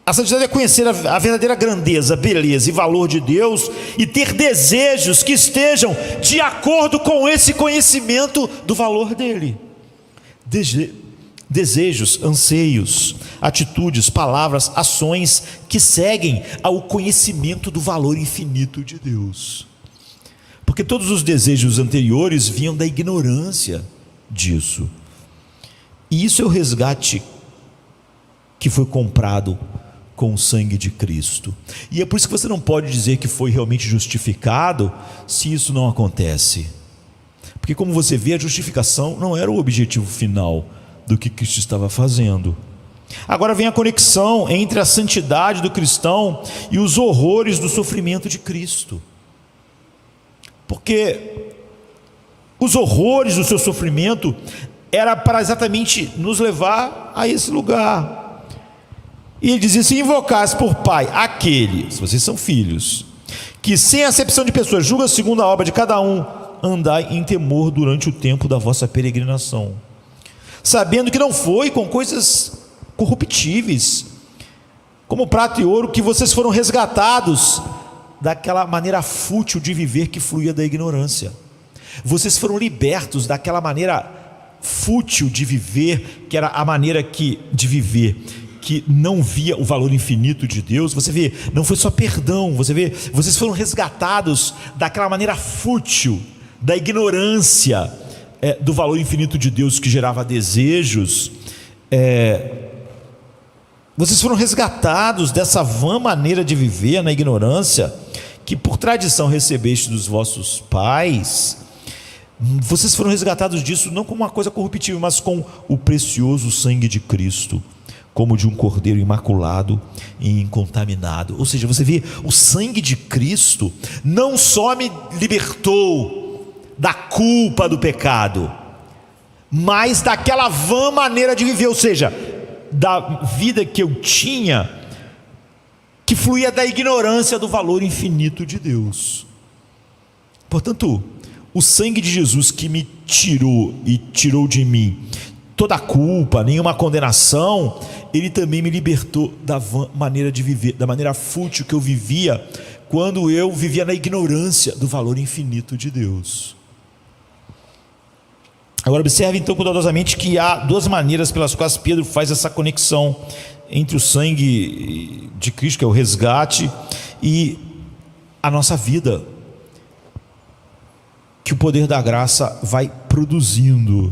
a santidade é conhecer a verdadeira grandeza, beleza e valor de Deus e ter desejos que estejam de acordo com esse conhecimento do valor dele. Desejos, anseios, atitudes, palavras, ações que seguem ao conhecimento do valor infinito de Deus. Porque todos os desejos anteriores vinham da ignorância disso. E isso é o resgate que foi comprado com o sangue de Cristo. E é por isso que você não pode dizer que foi realmente justificado se isso não acontece. Porque como você vê, a justificação não era o objetivo final do que Cristo estava fazendo. Agora vem a conexão entre a santidade do cristão e os horrores do sofrimento de Cristo. Porque os horrores do seu sofrimento era para exatamente nos levar a esse lugar. E ele dizia: se invocais por Pai aquele, se vocês são filhos, que sem acepção de pessoas julga segundo a obra de cada um, andai em temor durante o tempo da vossa peregrinação, sabendo que não foi com coisas corruptíveis, como prata e ouro, que vocês foram resgatados daquela maneira fútil de viver que fluía da ignorância. Vocês foram libertos daquela maneira fútil de viver, que era a maneira de viver que não via o valor infinito de Deus. Você vê, não foi só perdão, você vê, vocês foram resgatados daquela maneira fútil, da ignorância do valor infinito de Deus que gerava desejos. Vocês foram resgatados dessa vã maneira de viver na ignorância, que por tradição recebeste dos vossos pais. Vocês foram resgatados disso não como uma coisa corruptível, mas com o precioso sangue de Cristo, como de um cordeiro imaculado e incontaminado. Ou seja, você vê, o sangue de Cristo não só me libertou da culpa do pecado, mas daquela vã maneira de viver, ou seja, da vida que eu tinha, que fluía da ignorância do valor infinito de Deus. Portanto, o sangue de Jesus que me tirou e tirou de mim toda a culpa, nenhuma condenação, ele também me libertou da maneira de viver, da maneira fútil que eu vivia, quando eu vivia na ignorância do valor infinito de Deus. Agora observe então cuidadosamente que há duas maneiras pelas quais Pedro faz essa conexão entre o sangue de Cristo, que é o resgate, e a nossa vida, que o poder da graça vai produzindo,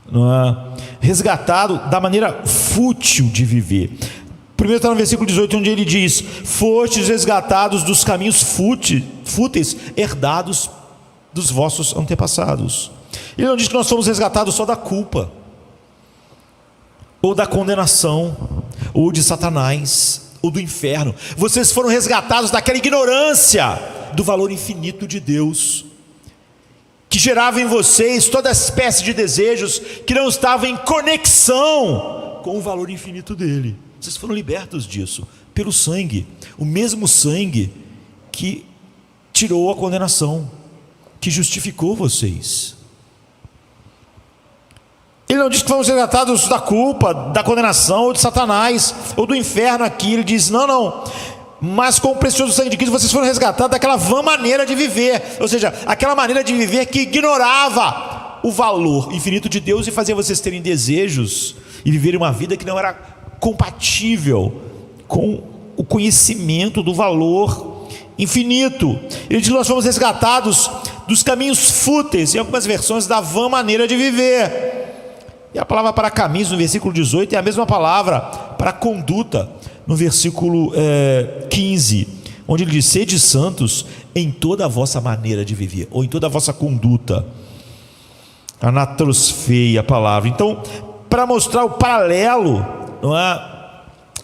não é? Resgatado da maneira fútil de viver. Primeiro está no versículo 18, onde ele diz: fostes resgatados dos caminhos fúteis herdados dos vossos antepassados. Ele não diz que nós somos resgatados só da culpa, ou da condenação, ou de Satanás, ou do inferno. Vocês foram resgatados daquela ignorância do valor infinito de Deus, que gerava em vocês toda espécie de desejos que não estavam em conexão com o valor infinito dele. Vocês foram libertos disso pelo sangue, o mesmo sangue que tirou a condenação, que justificou vocês. Ele não diz que fomos resgatados da culpa, da condenação, ou de Satanás, ou do inferno aqui. Ele diz: não, mas com o precioso sangue de Cristo vocês foram resgatados daquela vã maneira de viver, ou seja, aquela maneira de viver que ignorava o valor infinito de Deus e fazia vocês terem desejos e viverem uma vida que não era compatível com o conhecimento do valor infinito. Ele diz que nós fomos resgatados dos caminhos fúteis, em algumas versões da vã maneira de viver. E a palavra para caminhos, no versículo 18, é a mesma palavra para conduta, no versículo 15, onde ele diz: sede santos em toda a vossa maneira de viver, ou em toda a vossa conduta. Anatrosfei a palavra. Então, para mostrar o paralelo, não é?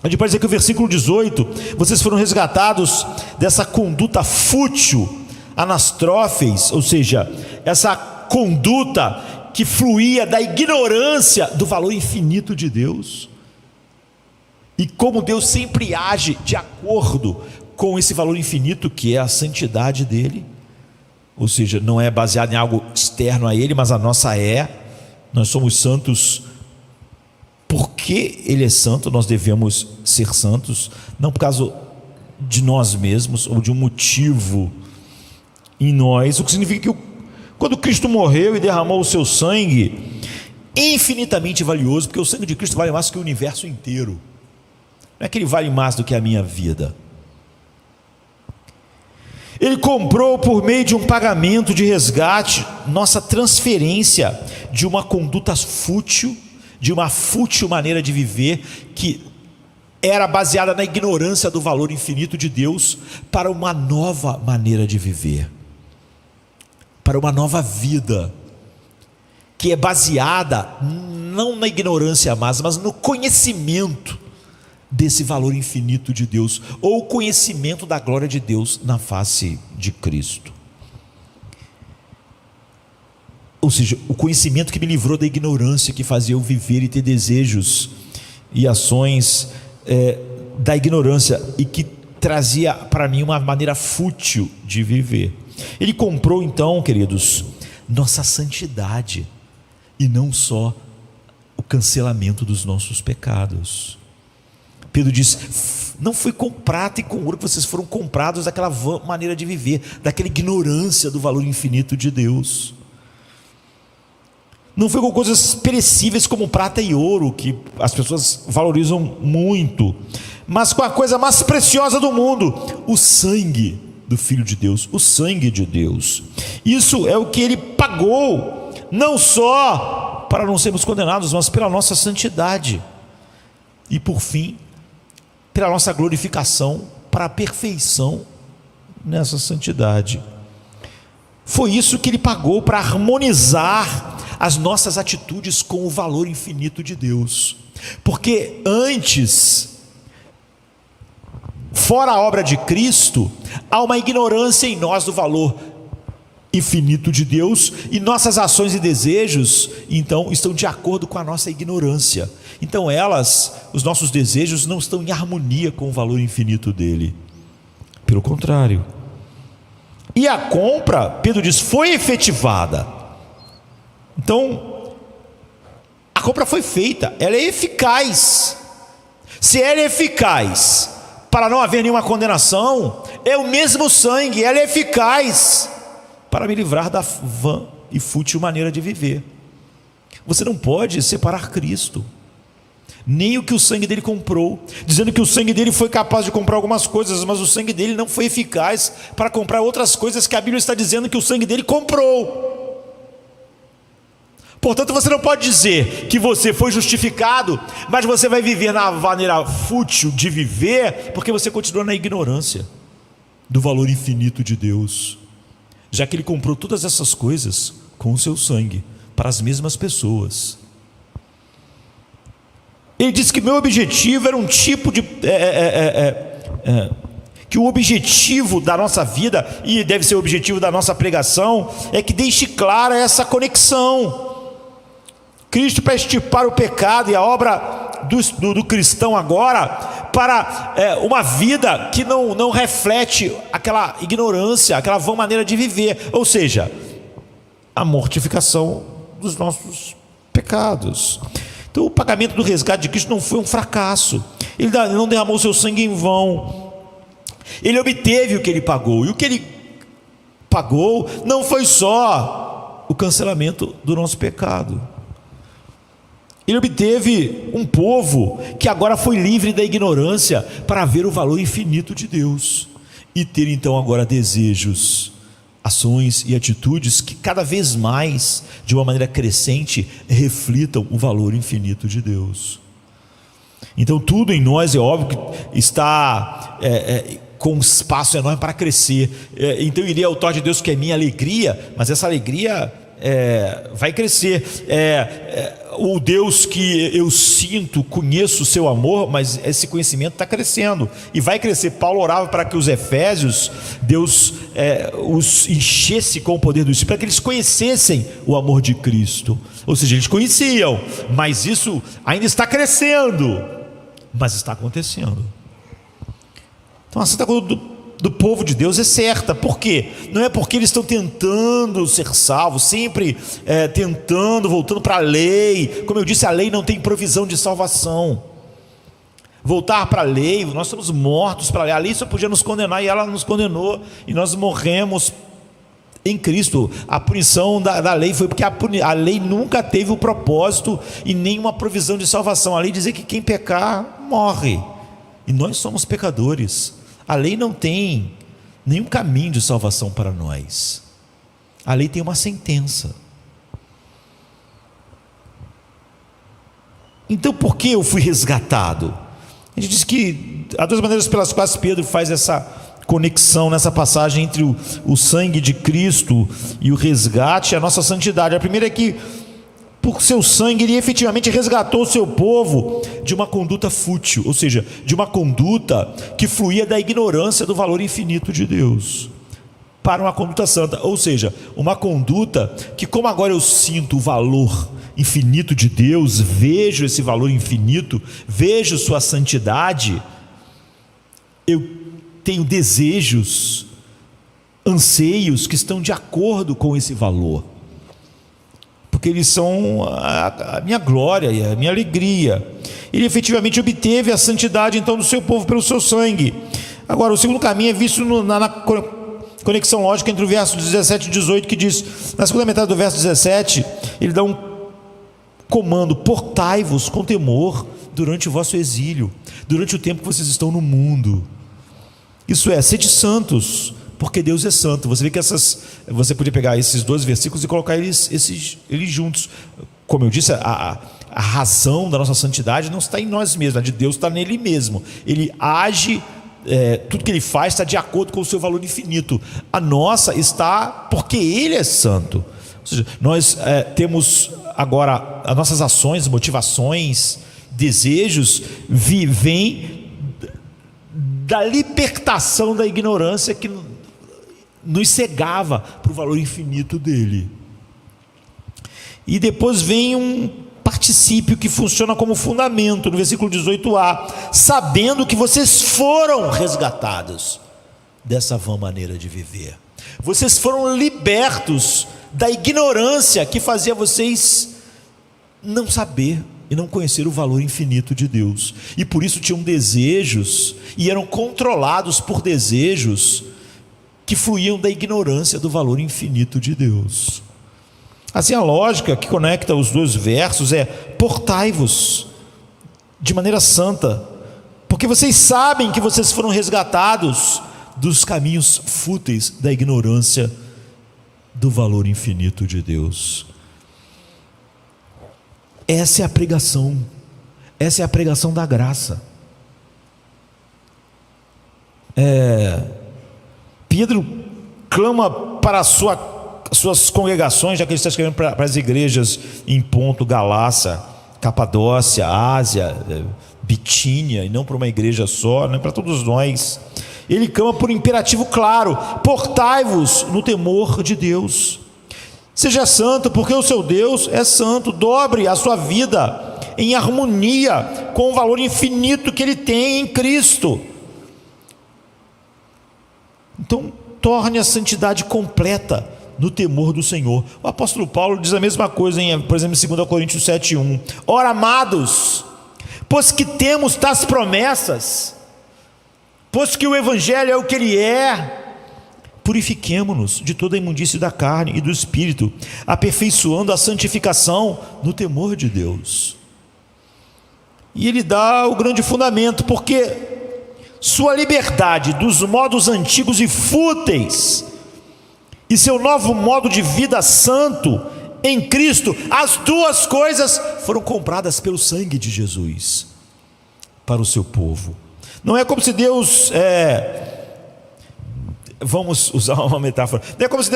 A gente pode dizer que o versículo 18, vocês foram resgatados dessa conduta fútil, anastrófeis, ou seja, essa conduta que fluía da ignorância do valor infinito de Deus, e como Deus sempre age de acordo com esse valor infinito que é a santidade dele, ou seja, não é baseado em algo externo a ele, mas a nossa nós somos santos porque ele é santo, nós devemos ser santos, não por causa de nós mesmos ou de um motivo em nós, o que significa que quando Cristo morreu e derramou o seu sangue, infinitamente valioso, porque o sangue de Cristo vale mais que o universo inteiro, não é que ele vale mais do que a minha vida. Ele comprou por meio de um pagamento de resgate nossa transferência de uma conduta fútil, de uma fútil maneira de viver que era baseada na ignorância do valor infinito de Deus, para uma nova maneira de viver, para uma nova vida que é baseada não na ignorância mais, mas no conhecimento desse valor infinito de Deus, ou o conhecimento da glória de Deus na face de Cristo. Ou seja, o conhecimento que me livrou da ignorância, que fazia eu viver e ter desejos e ações da ignorância, e que trazia para mim uma maneira fútil de viver. Ele comprou então, queridos, nossa santidade, e não só o cancelamento dos nossos pecados. Pedro diz: não foi com prata e com ouro que vocês foram comprados daquela vã maneira de viver, daquela ignorância do valor infinito de Deus. Não foi com coisas perecíveis como prata e ouro, que as pessoas valorizam muito, mas com a coisa mais preciosa do mundo, o sangue do Filho de Deus, o sangue de Deus. Isso é o que ele pagou, não só para não sermos condenados, mas pela nossa santidade, e por fim, pela nossa glorificação, para a perfeição nessa santidade. Foi isso que ele pagou, para harmonizar as nossas atitudes com o valor infinito de Deus. Porque antes, fora a obra de Cristo, há uma ignorância em nós do valor infinito de Deus, e nossas ações e desejos então estão de acordo com a nossa ignorância. Então os nossos desejos não estão em harmonia com o valor infinito dele, pelo contrário. E a compra, Pedro diz, foi efetivada. Então a compra foi feita, ela é eficaz. Se ela é eficaz para não haver nenhuma condenação, é o mesmo sangue, ela é eficaz para me livrar da vã e fútil maneira de viver. Você não pode separar Cristo, nem o que o sangue dele comprou, dizendo que o sangue dele foi capaz de comprar algumas coisas, mas o sangue dele não foi eficaz para comprar outras coisas que a Bíblia está dizendo que o sangue dele comprou. Portanto, você não pode dizer que você foi justificado, mas você vai viver na maneira fútil de viver, porque você continua na ignorância do valor infinito de Deus, já que ele comprou todas essas coisas com o seu sangue, para as mesmas pessoas. Ele disse que meu objetivo era um tipo de que o objetivo da nossa vida, e deve ser o objetivo da nossa pregação, é que deixe clara essa conexão. Cristo, para extirpar o pecado, e a obra do cristão agora, para uma vida que não reflete aquela ignorância, aquela vã maneira de viver, ou seja, a mortificação dos nossos pecados. Então o pagamento do resgate de Cristo não foi um fracasso, ele não derramou seu sangue em vão, ele obteve o que ele pagou, e o que ele pagou não foi só o cancelamento do nosso pecado. Ele obteve um povo que agora foi livre da ignorância para ver o valor infinito de Deus e ter então agora desejos ações e atitudes que cada vez mais, de uma maneira crescente, reflitam o valor infinito de Deus. Então tudo em nós, é óbvio, que está com um espaço enorme para crescer. Então eu iria ao toque de Deus, que é minha alegria, mas essa alegria vai crescer. O Deus que eu sinto, conheço o seu amor, mas esse conhecimento está crescendo e vai crescer. Paulo orava para que os efésios, Deus os enchesse com o poder do Espírito, para que eles conhecessem o amor de Cristo. Ou seja, eles conheciam, mas isso ainda está crescendo, mas está acontecendo. Então a santa conduta do povo de Deus é certa. Por quê? Não é porque eles estão tentando ser salvos, sempre tentando, voltando para a lei. Como eu disse, a lei não tem provisão de salvação. Voltar para a lei, nós estamos mortos para a lei só podia nos condenar, e ela nos condenou, e nós morremos em Cristo. A punição da lei foi porque a lei nunca teve o propósito e nenhuma provisão de salvação. A lei dizia que quem pecar morre, e nós somos pecadores. A lei não tem nenhum caminho de salvação para nós. A lei tem uma sentença. Então por que eu fui resgatado? A gente diz que há duas maneiras pelas quais Pedro faz essa conexão nessa passagem entre o sangue de Cristo e o resgate e a nossa santidade. A primeira é que por seu sangue ele efetivamente resgatou o seu povo de uma conduta fútil, ou seja, de uma conduta que fluía da ignorância do valor infinito de Deus, para uma conduta santa. Ou seja, uma conduta que, como agora eu sinto o valor infinito de Deus, vejo esse valor infinito, vejo sua santidade, eu tenho desejos, anseios que estão de acordo com esse valor, porque eles são a minha glória e a minha alegria. Ele efetivamente obteve a santidade então do seu povo pelo seu sangue. Agora, o segundo caminho é visto na conexão lógica entre o verso 17 e 18, que diz, na segunda metade do verso 17, ele dá um comando: portai-vos com temor durante o vosso exílio, durante o tempo que vocês estão no mundo. Isso é, sede santos, porque Deus é santo. Você vê que você podia pegar esses dois versículos e colocar eles juntos. Como eu disse, a razão da nossa santidade não está em nós mesmos, a de Deus está nele mesmo. Ele age, tudo que ele faz está de acordo com o seu valor infinito. A nossa está porque ele é santo. Ou seja, nós temos agora as nossas ações, motivações, desejos vêm da libertação da ignorância que nos cegava para o valor infinito dele. E depois vem um particípio que funciona como fundamento, no versículo 18a: sabendo que vocês foram resgatados dessa vã maneira de viver. Vocês foram libertos da ignorância que fazia vocês não saber e não conhecer o valor infinito de Deus, e por isso tinham desejos e eram controlados por desejos que fluíam da ignorância do valor infinito de Deus. Assim, a lógica que conecta os dois versos é: portai-vos de maneira santa, porque vocês sabem que vocês foram resgatados dos caminhos fúteis da ignorância do valor infinito de Deus. Essa é a pregação, essa é a pregação da graça. Pedro clama para suas congregações, já que ele está escrevendo para as igrejas em Ponto, Galácia, Capadócia, Ásia, Bitínia, e não para uma igreja só, para todos nós. Ele clama por um imperativo claro: portai-vos no temor de Deus. Seja santo, porque o seu Deus é santo. Dobre a sua vida em harmonia com o valor infinito que ele tem em Cristo. Então, torne a santidade completa no temor do Senhor. O apóstolo Paulo diz a mesma coisa, por exemplo, em 2 Coríntios 7:1. Ora, amados, pois que temos tais promessas, pois que o evangelho é o que ele é, purifiquemo-nos de toda a imundície da carne e do espírito, aperfeiçoando a santificação no temor de Deus. E ele dá o grande fundamento: porque sua liberdade dos modos antigos e fúteis e seu novo modo de vida santo em Cristo, as duas coisas foram compradas pelo sangue de Jesus para o seu povo. Não é como se Deus, vamos usar uma metáfora, não é como se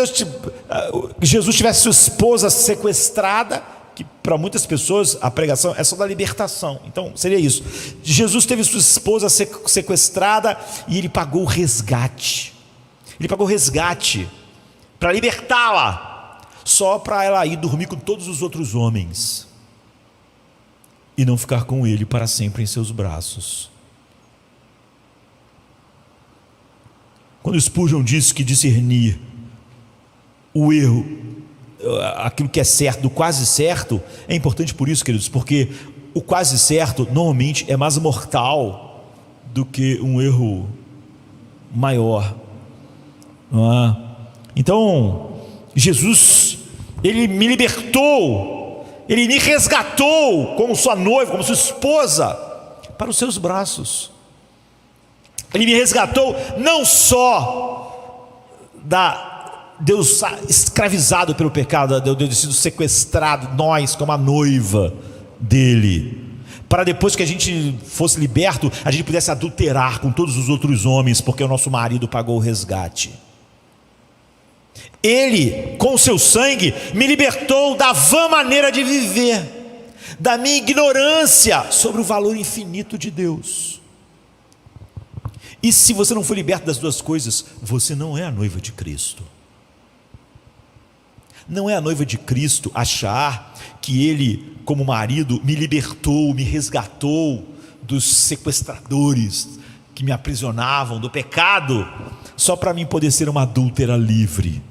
Jesus tivesse sua esposa sequestrada, que para muitas pessoas a pregação é só da libertação. Então seria isso: Jesus teve sua esposa sequestrada e ele pagou o resgate. Ele pagou o resgate para libertá-la, só para ela ir dormir com todos os outros homens e não ficar com ele para sempre em seus braços. Quando Spurgeon disse que discernir o erro, aquilo que é certo do quase certo, é importante por isso, queridos, porque o quase certo normalmente é mais mortal do que um erro maior, não é? Então Jesus, ele me libertou, ele me resgatou como sua noiva, como sua esposa, para os seus braços. Ele me resgatou não só Deus escravizado pelo pecado, Deus sido sequestrado, nós como a noiva dele, para depois que a gente fosse liberto, a gente pudesse adulterar com todos os outros homens, porque o nosso marido pagou o resgate. Ele, com o seu sangue, me libertou da vã maneira de viver, da minha ignorância sobre o valor infinito de Deus. E se você não for liberto das duas coisas, você não é a noiva de Cristo. Não é a noiva de Cristo achar que Ele, como marido, me libertou, me resgatou dos sequestradores que me aprisionavam, do pecado, só para mim poder ser uma adúltera livre.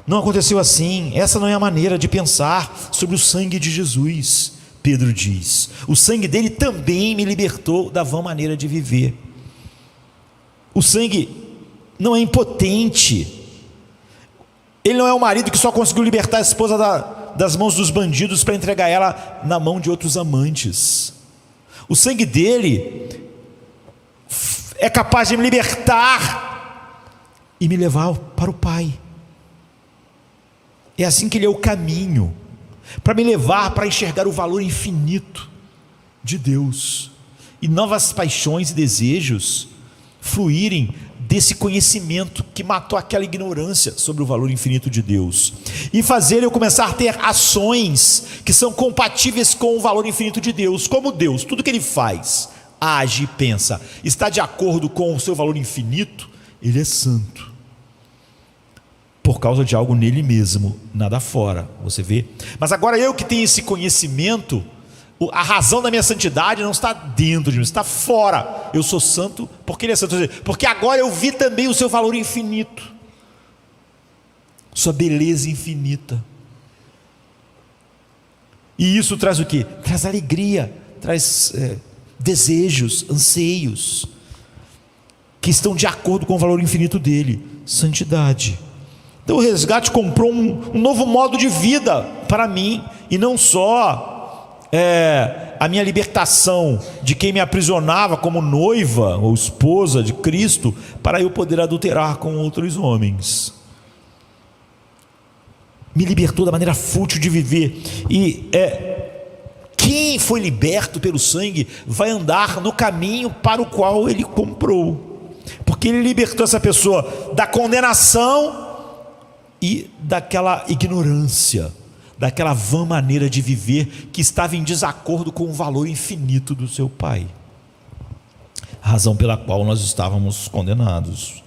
Não aconteceu assim. Essa não é a maneira de pensar sobre o sangue de Jesus. Pedro diz: o sangue dele também me libertou da vã maneira de viver. O sangue não é impotente. Ele não é um marido que só conseguiu libertar a esposa das mãos dos bandidos para entregar ela na mão de outros amantes. O sangue dele é capaz de me libertar e me levar para o Pai. É assim que ele é o caminho, para me levar para enxergar o valor infinito de Deus, e novas paixões e desejos fluírem desse conhecimento que matou aquela ignorância sobre o valor infinito de Deus, e fazer eu começar a ter ações que são compatíveis com o valor infinito de Deus. Como Deus, tudo que Ele faz, age e pensa, está de acordo com o seu valor infinito, Ele é santo, por causa de algo nele mesmo, nada fora, você vê. Mas agora eu que tenho esse conhecimento, a razão da minha santidade não está dentro de mim, está fora. Eu sou santo porque Ele é santo, porque agora eu vi também o seu valor infinito, sua beleza infinita. E isso traz o quê? Traz alegria, traz desejos, anseios, que estão de acordo com o valor infinito dele, santidade. Então o resgate comprou um novo modo de vida para mim, e não só a minha libertação de quem me aprisionava como noiva ou esposa de Cristo, para eu poder adulterar com outros homens. Me libertou da maneira fútil de viver. E quem foi liberto pelo sangue vai andar no caminho para o qual Ele comprou, porque Ele libertou essa pessoa da condenação e daquela ignorância, daquela vã maneira de viver que estava em desacordo com o valor infinito do seu Pai, a razão pela qual nós estávamos condenados.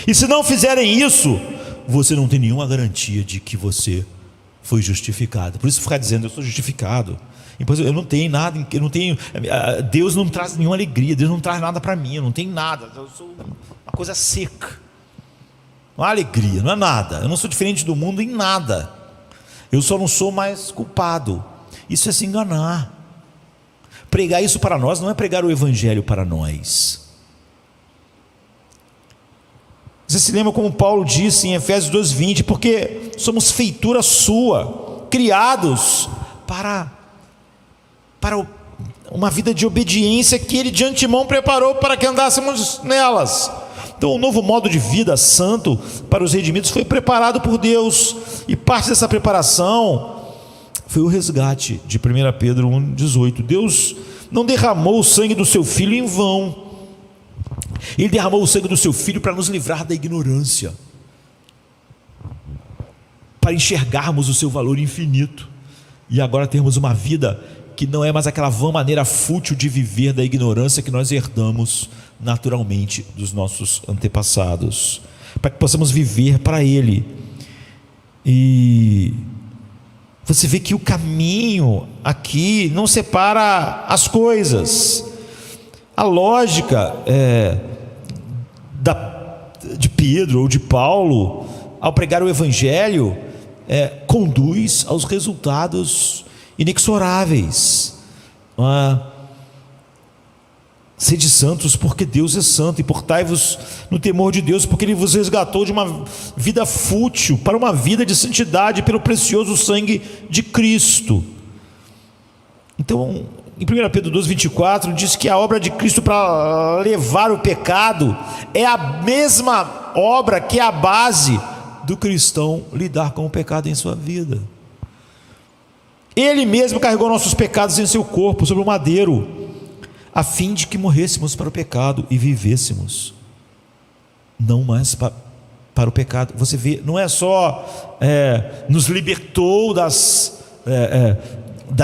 E se não fizerem isso, você não tem nenhuma garantia de que você foi justificado. Por isso ficar dizendo: eu sou justificado, eu não tenho nada, eu não tenho, Deus não traz nenhuma alegria, Deus não traz nada para mim, eu não tenho nada, eu sou uma coisa seca. Não há alegria, não é nada. Eu não sou diferente do mundo em nada. Eu só não sou mais culpado. Isso é se enganar. Pregar isso para nós não é pregar o Evangelho para nós. Você se lembra como Paulo disse em Efésios 2:20: porque somos feitura sua, criados para uma vida de obediência que Ele de antemão preparou para que andássemos nelas. Então, um novo modo de vida santo para os redimidos foi preparado por Deus, e parte dessa preparação foi o resgate de 1 Pedro 1,18. Deus não derramou o sangue do seu Filho em vão. Ele derramou o sangue do seu Filho para nos livrar da ignorância, para enxergarmos o seu valor infinito, e agora termos uma vida que não é mais aquela vã maneira fútil de viver da ignorância que nós herdamos naturalmente dos nossos antepassados, para que possamos viver para Ele. E você vê que o caminho aqui não separa as coisas. A lógica de Pedro ou de Paulo, ao pregar o Evangelho, conduz aos resultados inexoráveis. Sede santos, porque Deus é santo, e portai-vos no temor de Deus, porque Ele vos resgatou de uma vida fútil para uma vida de santidade pelo precioso sangue de Cristo. Então, em 1 Pedro 2,24 diz que a obra de Cristo para levar o pecado é a mesma obra que é a base do cristão lidar com o pecado em sua vida. Ele mesmo carregou nossos pecados em seu corpo sobre o madeiro, a fim de que morrêssemos para o pecado e vivêssemos não mais para o pecado. Você vê, não é só nos libertou da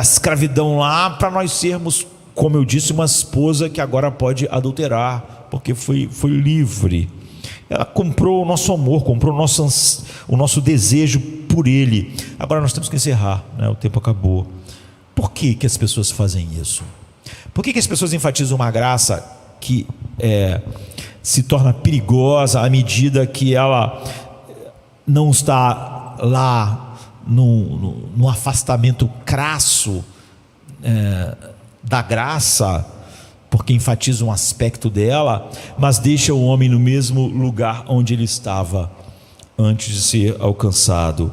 escravidão lá para nós sermos, como eu disse, uma esposa que agora pode adulterar, porque foi livre. Ela comprou o nosso amor, comprou o nosso desejo por Ele. Agora nós temos que encerrar, né? O tempo acabou. Por que as pessoas fazem isso? Por que as pessoas enfatizam uma graça que se torna perigosa à medida que ela não está lá no afastamento crasso da graça, porque enfatiza um aspecto dela, mas deixa o homem no mesmo lugar onde ele estava antes de ser alcançado?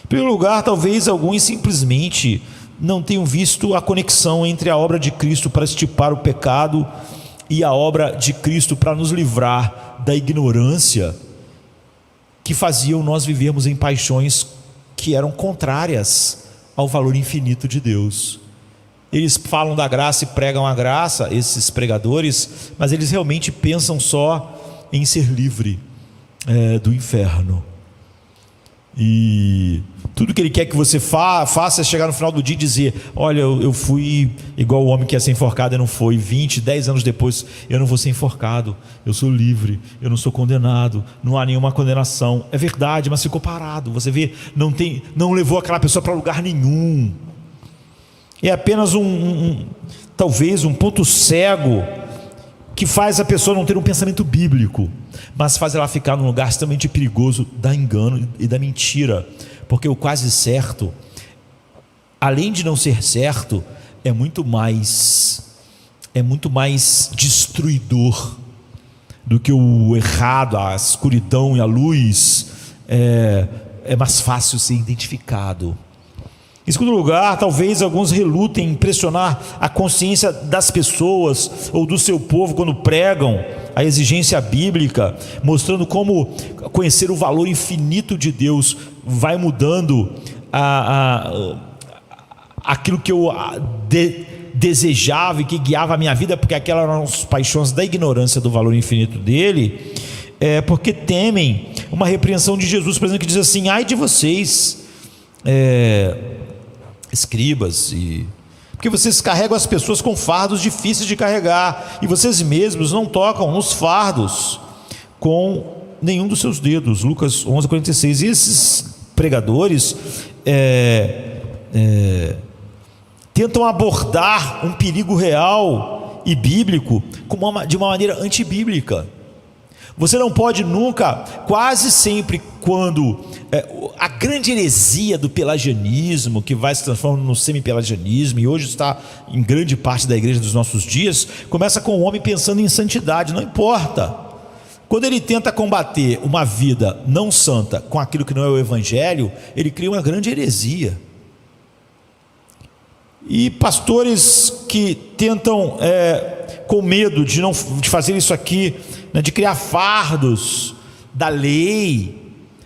Em primeiro lugar, talvez alguns simplesmente não tenham visto a conexão entre a obra de Cristo para extirpar o pecado e a obra de Cristo para nos livrar da ignorância que faziam nós vivermos em paixões que eram contrárias ao valor infinito de Deus. Eles falam da graça e pregam a graça, esses pregadores, mas eles realmente pensam só em ser livre do inferno. E tudo que ele quer que você faça é chegar no final do dia e dizer: olha, eu fui igual o homem que ia ser enforcado e não foi. 10 anos depois eu não vou ser enforcado, eu sou livre, eu não sou condenado, não há nenhuma condenação. É verdade, mas ficou parado. Você vê, não levou aquela pessoa para lugar nenhum. É apenas talvez um ponto cego que faz a pessoa não ter um pensamento bíblico, mas faz ela ficar num lugar extremamente perigoso da engano e da mentira, porque o quase certo, além de não ser certo, é muito mais destruidor do que o errado. A escuridão e a luz é mais fácil ser identificado. Em segundo lugar, talvez alguns relutem em pressionar a consciência das pessoas ou do seu povo quando pregam a exigência bíblica, mostrando como conhecer o valor infinito de Deus vai mudando aquilo que eu desejava e que guiava a minha vida, porque aquelas eram as paixões da ignorância do valor infinito dele, porque temem uma repreensão de Jesus, por exemplo, que diz assim: ai de vocês, escribas, porque vocês carregam as pessoas com fardos difíceis de carregar, e vocês mesmos não tocam nos fardos com nenhum dos seus dedos. Lucas 11:46. E esses pregadores tentam abordar um perigo real e bíblico de uma maneira antibíblica. Você não pode nunca, quase sempre, quando a grande heresia do pelagianismo, que vai se transformando no semi-pelagianismo, e hoje está em grande parte da igreja dos nossos dias, começa com o homem pensando em santidade. Não importa. Quando ele tenta combater uma vida não santa com aquilo que não é o evangelho, ele cria uma grande heresia. E pastores que tentam, com medo de fazer isso aqui, né, de criar fardos da lei,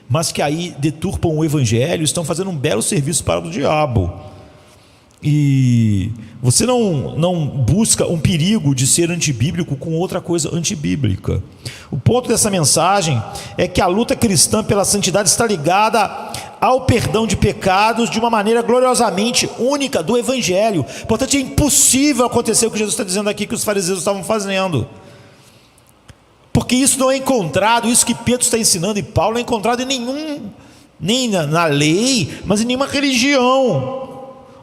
mas que aí deturpam o evangelho, estão fazendo um belo serviço para o diabo. E você não busca um perigo de ser antibíblico com outra coisa antibíblica. O ponto dessa mensagem é que a luta cristã pela santidade está ligada ao perdão de pecados de uma maneira gloriosamente única do evangelho. Portanto, é impossível acontecer o que Jesus está dizendo aqui que os fariseus estavam fazendo, porque isso não é encontrado, isso que Pedro está ensinando e Paulo não é encontrado nem na lei, mas em nenhuma religião.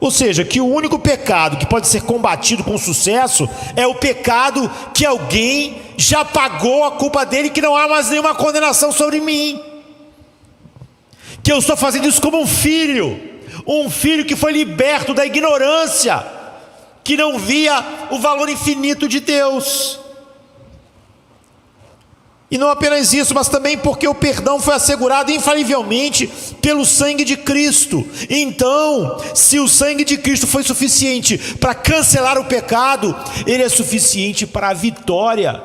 Ou seja, que o único pecado que pode ser combatido com sucesso é o pecado que alguém já pagou a culpa dele, que não há mais nenhuma condenação sobre mim, que eu estou fazendo isso como um filho que foi liberto da ignorância, que não via o valor infinito de Deus. E não apenas isso, mas também porque o perdão foi assegurado infalivelmente pelo sangue de Cristo. Então, se o sangue de Cristo foi suficiente para cancelar o pecado, ele é suficiente para a vitória,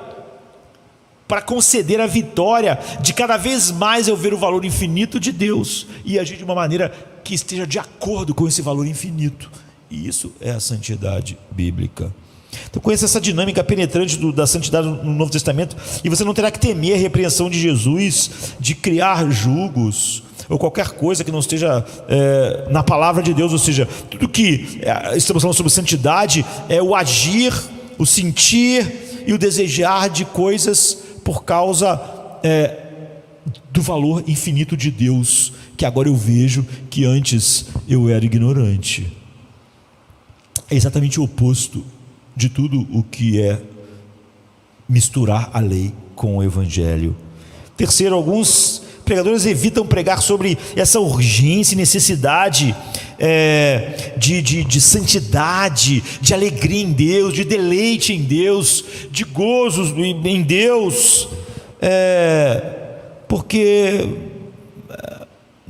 para conceder a vitória de cada vez mais eu ver o valor infinito de Deus e agir de uma maneira que esteja de acordo com esse valor infinito. E isso é a santidade bíblica. Então conheça essa dinâmica penetrante da santidade no Novo Testamento, e você não terá que temer a repreensão de Jesus, de criar julgos, ou qualquer coisa que não esteja na palavra de Deus. Ou seja, tudo que estamos falando sobre santidade é o agir, o sentir e o desejar de coisas por causa do valor infinito de Deus, que agora eu vejo que antes eu era ignorante. É exatamente o oposto de tudo o que é misturar a lei com o evangelho. Terceiro, alguns pregadores evitam pregar sobre essa urgência e necessidade de santidade, de alegria em Deus, de deleite em Deus, de gozos em Deus, porque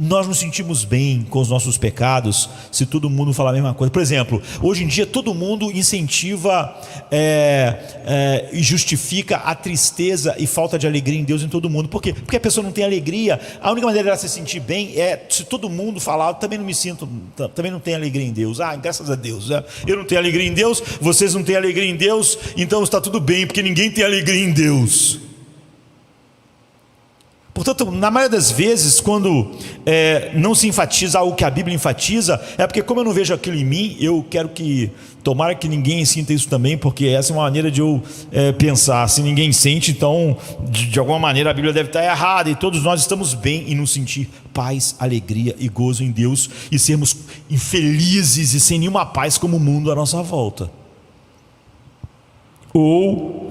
nós nos sentimos bem com os nossos pecados se todo mundo falar a mesma coisa. Por exemplo, hoje em dia todo mundo incentiva e justifica a tristeza e falta de alegria em Deus em todo mundo. Por quê? Porque a pessoa não tem alegria. A única maneira dela se sentir bem é se todo mundo falar: também não me sinto, também não tenho alegria em Deus. Graças a Deus, eu não tenho alegria em Deus, vocês não têm alegria em Deus, então está tudo bem, porque ninguém tem alegria em Deus. Portanto, na maioria das vezes, quando não se enfatiza algo que a Bíblia enfatiza, é porque, como eu não vejo aquilo em mim, eu quero que, tomara que ninguém sinta isso também, porque essa é uma maneira de eu pensar. Se ninguém sente, então de alguma maneira a Bíblia deve estar errada, e todos nós estamos bem em nos sentir paz, alegria e gozo em Deus, e sermos infelizes e sem nenhuma paz como o mundo à nossa volta. Ou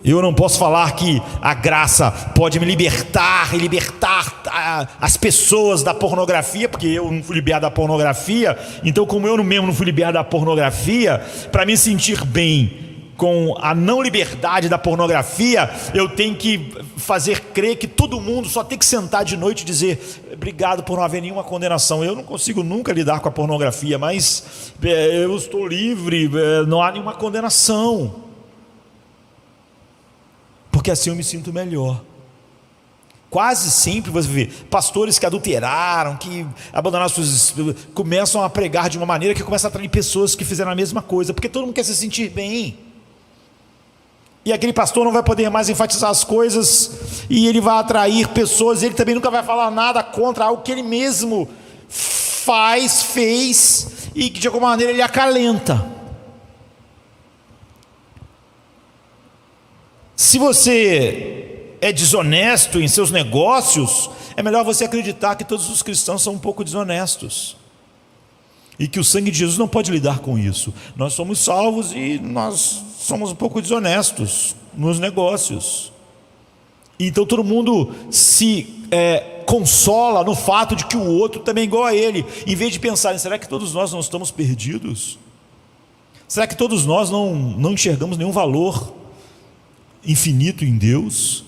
eu não posso falar que a graça pode me libertar e libertar as pessoas da pornografia, porque eu não fui liberado da pornografia. Então, como eu mesmo não fui liberado da pornografia, para me sentir bem com a não liberdade da pornografia, eu tenho que fazer crer que todo mundo só tem que sentar de noite e dizer: obrigado por não haver nenhuma condenação. Eu não consigo nunca lidar com a pornografia, mas eu estou livre, não há nenhuma condenação, porque assim eu me sinto melhor. Quase sempre você vê pastores que adulteraram, que abandonaram suas, começam a pregar de uma maneira que começa a atrair pessoas que fizeram a mesma coisa, porque todo mundo quer se sentir bem. E aquele pastor não vai poder mais enfatizar as coisas, e ele vai atrair pessoas, ele também nunca vai falar nada contra algo que ele mesmo fez, e que de alguma maneira ele acalenta. Se você é desonesto em seus negócios, é melhor você acreditar que todos os cristãos são um pouco desonestos, e que o sangue de Jesus não pode lidar com isso. Nós somos salvos e nós somos um pouco desonestos nos negócios. Então todo mundo se consola no fato de que o outro também é igual a ele, em vez de pensar: será que todos nós não estamos perdidos? Será que todos nós não enxergamos nenhum valor infinito em Deus?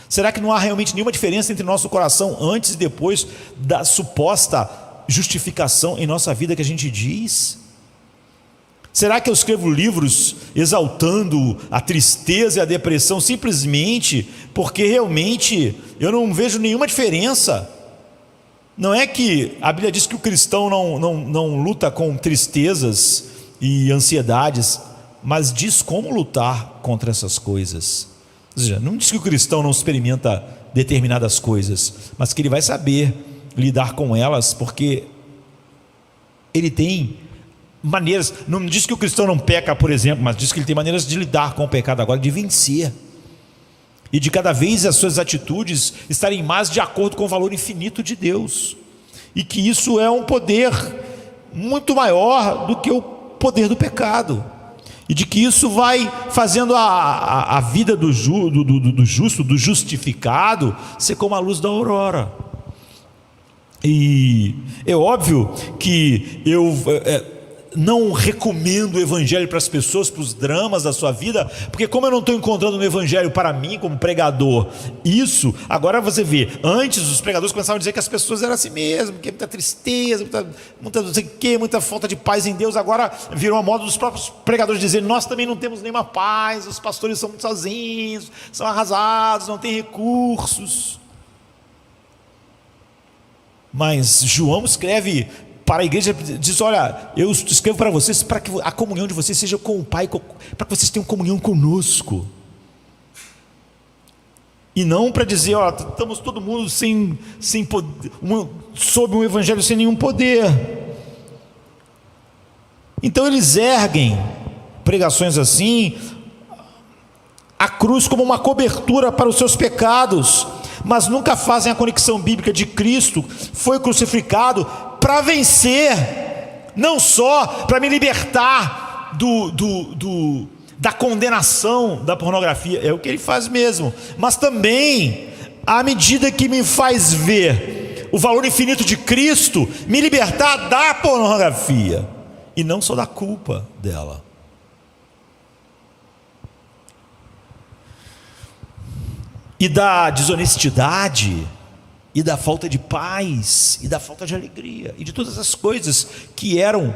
Será que não há realmente nenhuma diferença entre nosso coração antes e depois da suposta justificação em nossa vida que a gente diz? Será que eu escrevo livros exaltando a tristeza e a depressão simplesmente porque realmente eu não vejo nenhuma diferença? Não é que a Bíblia diz que o cristão não luta com tristezas e ansiedades, mas diz como lutar contra essas coisas. Ou seja, não diz que o cristão não experimenta determinadas coisas, mas que ele vai saber lidar com elas, porque ele tem maneiras. Não diz que o cristão não peca, por exemplo, mas diz que ele tem maneiras de lidar com o pecado agora, de vencer, e de cada vez as suas atitudes estarem mais de acordo com o valor infinito de Deus, e que isso é um poder muito maior do que o poder do pecado, e de que isso vai fazendo a vida do justo, do justificado, ser como a luz da aurora. E é óbvio que eu não recomendo o evangelho para as pessoas, para os dramas da sua vida, porque como eu não estou encontrando no evangelho para mim como pregador isso, agora você vê, antes os pregadores começavam a dizer que as pessoas eram assim mesmo, que é muita tristeza, muita não sei o quê, muita falta de paz em Deus. Agora virou a moda dos próprios pregadores dizer: nós também não temos nenhuma paz, os pastores são muito sozinhos, são arrasados, não têm recursos. Mas João escreve para a igreja, diz: olha, eu escrevo para vocês para que a comunhão de vocês seja com o Pai, para que vocês tenham comunhão conosco, e não para dizer: ó, estamos todo mundo sem poder, sob um evangelho sem nenhum poder. Então eles erguem pregações assim, a cruz como uma cobertura para os seus pecados, mas nunca fazem a conexão bíblica de Cristo foi crucificado para vencer, não só para me libertar da condenação da pornografia, é o que ele faz mesmo, mas também, à medida que me faz ver o valor infinito de Cristo, me libertar da pornografia, e não só da culpa dela. E da desonestidade, e da falta de paz, e da falta de alegria, e de todas as coisas que eram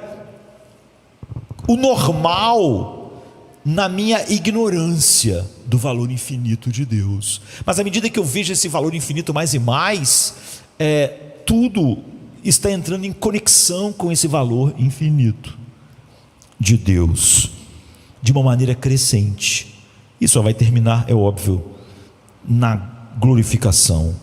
o normal na minha ignorância do valor infinito de Deus. Mas à medida que eu vejo esse valor infinito mais e mais, tudo está entrando em conexão com esse valor infinito de Deus, de uma maneira crescente. E só vai terminar, é óbvio, na glorificação.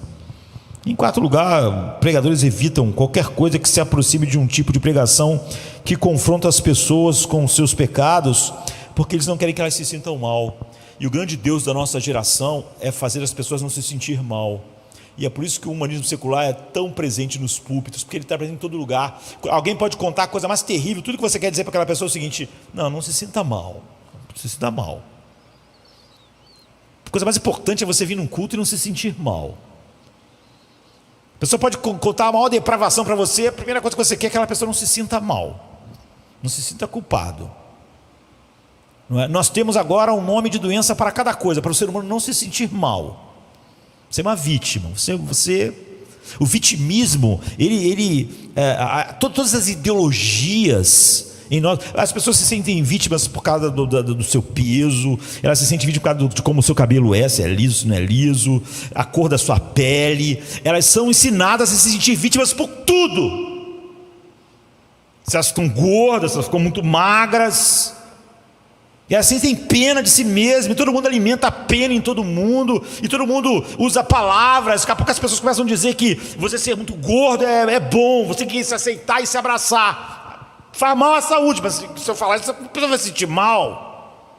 Em quarto lugar, pregadores evitam qualquer coisa que se aproxime de um tipo de pregação que confronta as pessoas com os seus pecados, porque eles não querem que elas se sintam mal. E o grande Deus da nossa geração é fazer as pessoas não se sentir mal. E é por isso que o humanismo secular é tão presente nos púlpitos, porque ele está presente em todo lugar. Alguém pode contar a coisa mais terrível, tudo que você quer dizer para aquela pessoa é o seguinte: não se sinta mal, não se sinta mal. A coisa mais importante é você vir num culto e não se sentir mal. A pessoa pode contar a maior depravação para você, a primeira coisa que você quer é que aquela pessoa não se sinta mal, não se sinta culpado. Não é? Nós temos agora um nome de doença para cada coisa, para o ser humano não se sentir mal. Você é uma vítima, o vitimismo, todas as ideologias em nós, as pessoas se sentem vítimas por causa do seu peso, elas se sentem vítimas por causa de como o seu cabelo é, se é liso, se não é liso, a cor da sua pele. Elas são ensinadas a se sentir vítimas por tudo. Se elas ficam gordas, se elas ficam muito magras, e assim tem pena de si mesmo, e todo mundo alimenta a pena em todo mundo, e todo mundo usa palavras. Daqui a pouco as pessoas começam a dizer que você ser muito gordo é bom, você tem que se aceitar e se abraçar. Faz mal à saúde, mas se eu falar isso, a pessoa vai se sentir mal.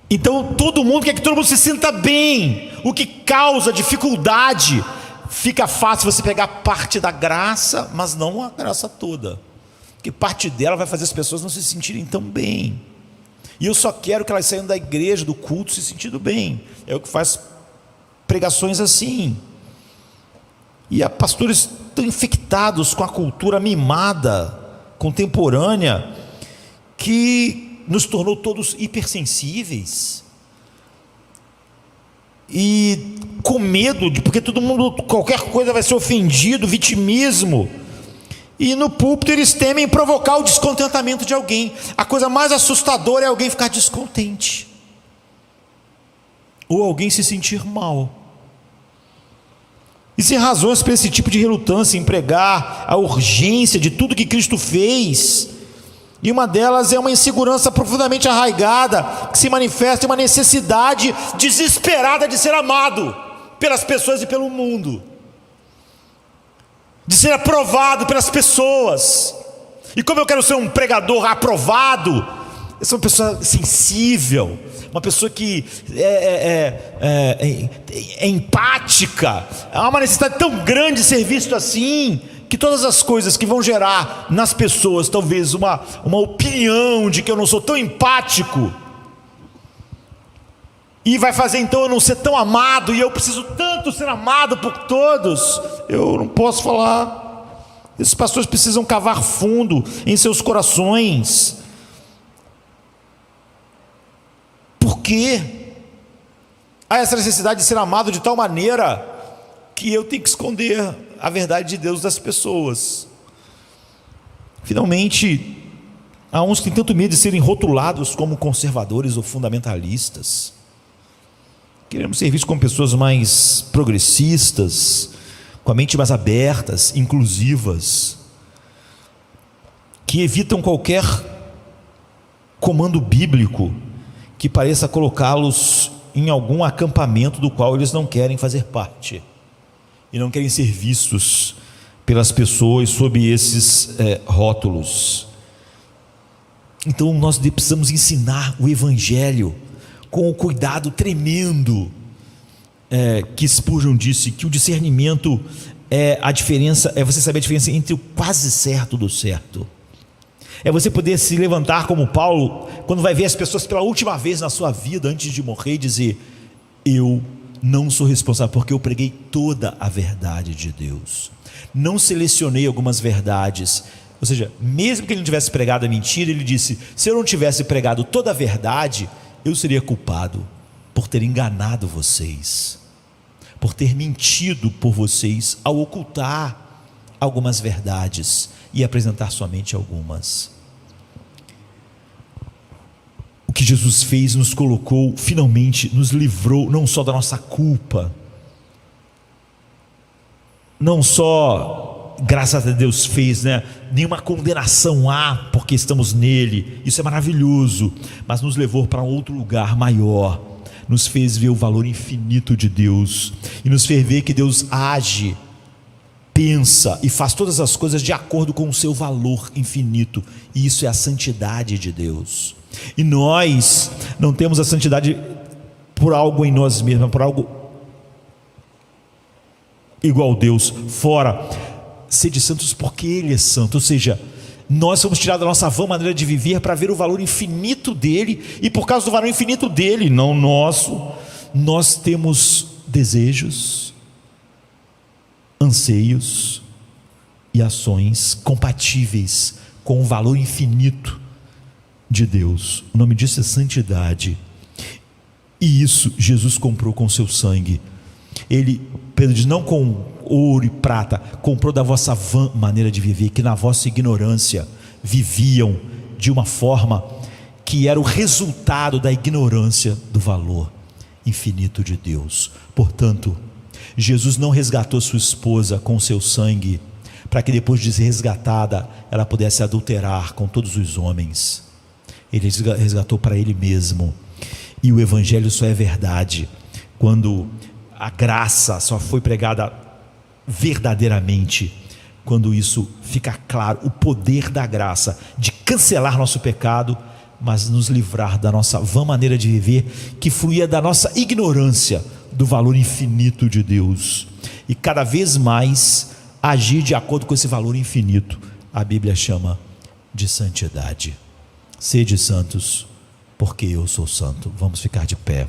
Então todo mundo quer que todo mundo se sinta bem, o que causa dificuldade. Fica fácil você pegar parte da graça, mas não a graça toda, porque parte dela vai fazer as pessoas não se sentirem tão bem. E eu só quero que elas saiam da igreja, do culto, se sentindo bem. É o que faz pregações assim. E há pastores tão infectados com a cultura mimada, contemporânea, que nos tornou todos hipersensíveis. E com medo, porque todo mundo, qualquer coisa vai ser ofendido, vitimismo. E no púlpito eles temem provocar o descontentamento de alguém. A coisa mais assustadora é alguém ficar descontente, ou alguém se sentir mal. Existem razões para esse tipo de relutância em pregar a urgência de tudo que Cristo fez, e uma delas é uma insegurança profundamente arraigada, que se manifesta em uma necessidade desesperada de ser amado pelas pessoas e pelo mundo, de ser aprovado pelas pessoas. E como eu quero ser um pregador aprovado, eu sou uma pessoa sensível, uma pessoa que é empática. Há uma necessidade tão grande de ser visto assim, que todas as coisas que vão gerar nas pessoas talvez uma opinião de que eu não sou tão empático, e vai fazer então eu não ser tão amado, e eu preciso tanto ser amado por todos, eu não posso falar. Esses pastores precisam cavar fundo em seus corações. Por quê? Há essa necessidade de ser amado de tal maneira que eu tenho que esconder a verdade de Deus das pessoas. Finalmente, há uns que têm tanto medo de serem rotulados como conservadores ou fundamentalistas. Queremos ser vistos como pessoas mais progressistas, com a mente mais abertas, inclusivas, que evitam qualquer comando bíblico que pareça colocá-los em algum acampamento do qual eles não querem fazer parte, e não querem ser vistos pelas pessoas sob esses rótulos. Então nós precisamos ensinar o Evangelho com o cuidado tremendo, que Spurgeon disse, que o discernimento é você saber a diferença entre o quase certo do certo. É você poder se levantar como Paulo, quando vai ver as pessoas pela última vez na sua vida, antes de morrer, e dizer: eu não sou responsável, porque eu preguei toda a verdade de Deus, não selecionei algumas verdades. Ou seja, mesmo que ele não tivesse pregado a mentira, ele disse: se eu não tivesse pregado toda a verdade, eu seria culpado por ter enganado vocês, por ter mentido por vocês ao ocultar algumas verdades e apresentar somente algumas. O que Jesus fez nos colocou, finalmente nos livrou não só da nossa culpa, não só, graças a Deus fez, nenhuma condenação há porque estamos nele, isso é maravilhoso, mas nos levou para um outro lugar maior, nos fez ver o valor infinito de Deus, e nos fez ver que Deus age, pensa e faz todas as coisas de acordo com o seu valor infinito, e isso é a santidade de Deus. E nós não temos a santidade por algo em nós mesmos, por algo igual a Deus, fora. Sede santos porque Ele é santo. Ou seja, nós somos tirados da nossa vã maneira de viver para ver o valor infinito dEle, e por causa do valor infinito dEle, não nosso, nós temos desejos, anseios e ações compatíveis com o valor infinito de Deus. O nome disso é santidade, e isso Jesus comprou com seu sangue. Pedro diz: não com ouro e prata, comprou da vossa vã maneira de viver, que na vossa ignorância viviam de uma forma que era o resultado da ignorância do valor infinito de Deus. Portanto, Jesus não resgatou sua esposa com seu sangue para que depois de ser resgatada ela pudesse adulterar com todos os homens. Ele resgatou para Ele mesmo. E o Evangelho só é verdade quando a graça só foi pregada verdadeiramente, quando isso fica claro, o poder da graça de cancelar nosso pecado, mas nos livrar da nossa vã maneira de viver, que fluía da nossa ignorância do valor infinito de Deus, e cada vez mais agir de acordo com esse valor infinito. A Bíblia chama de santidade. Sede santos porque eu sou santo. Vamos ficar de pé.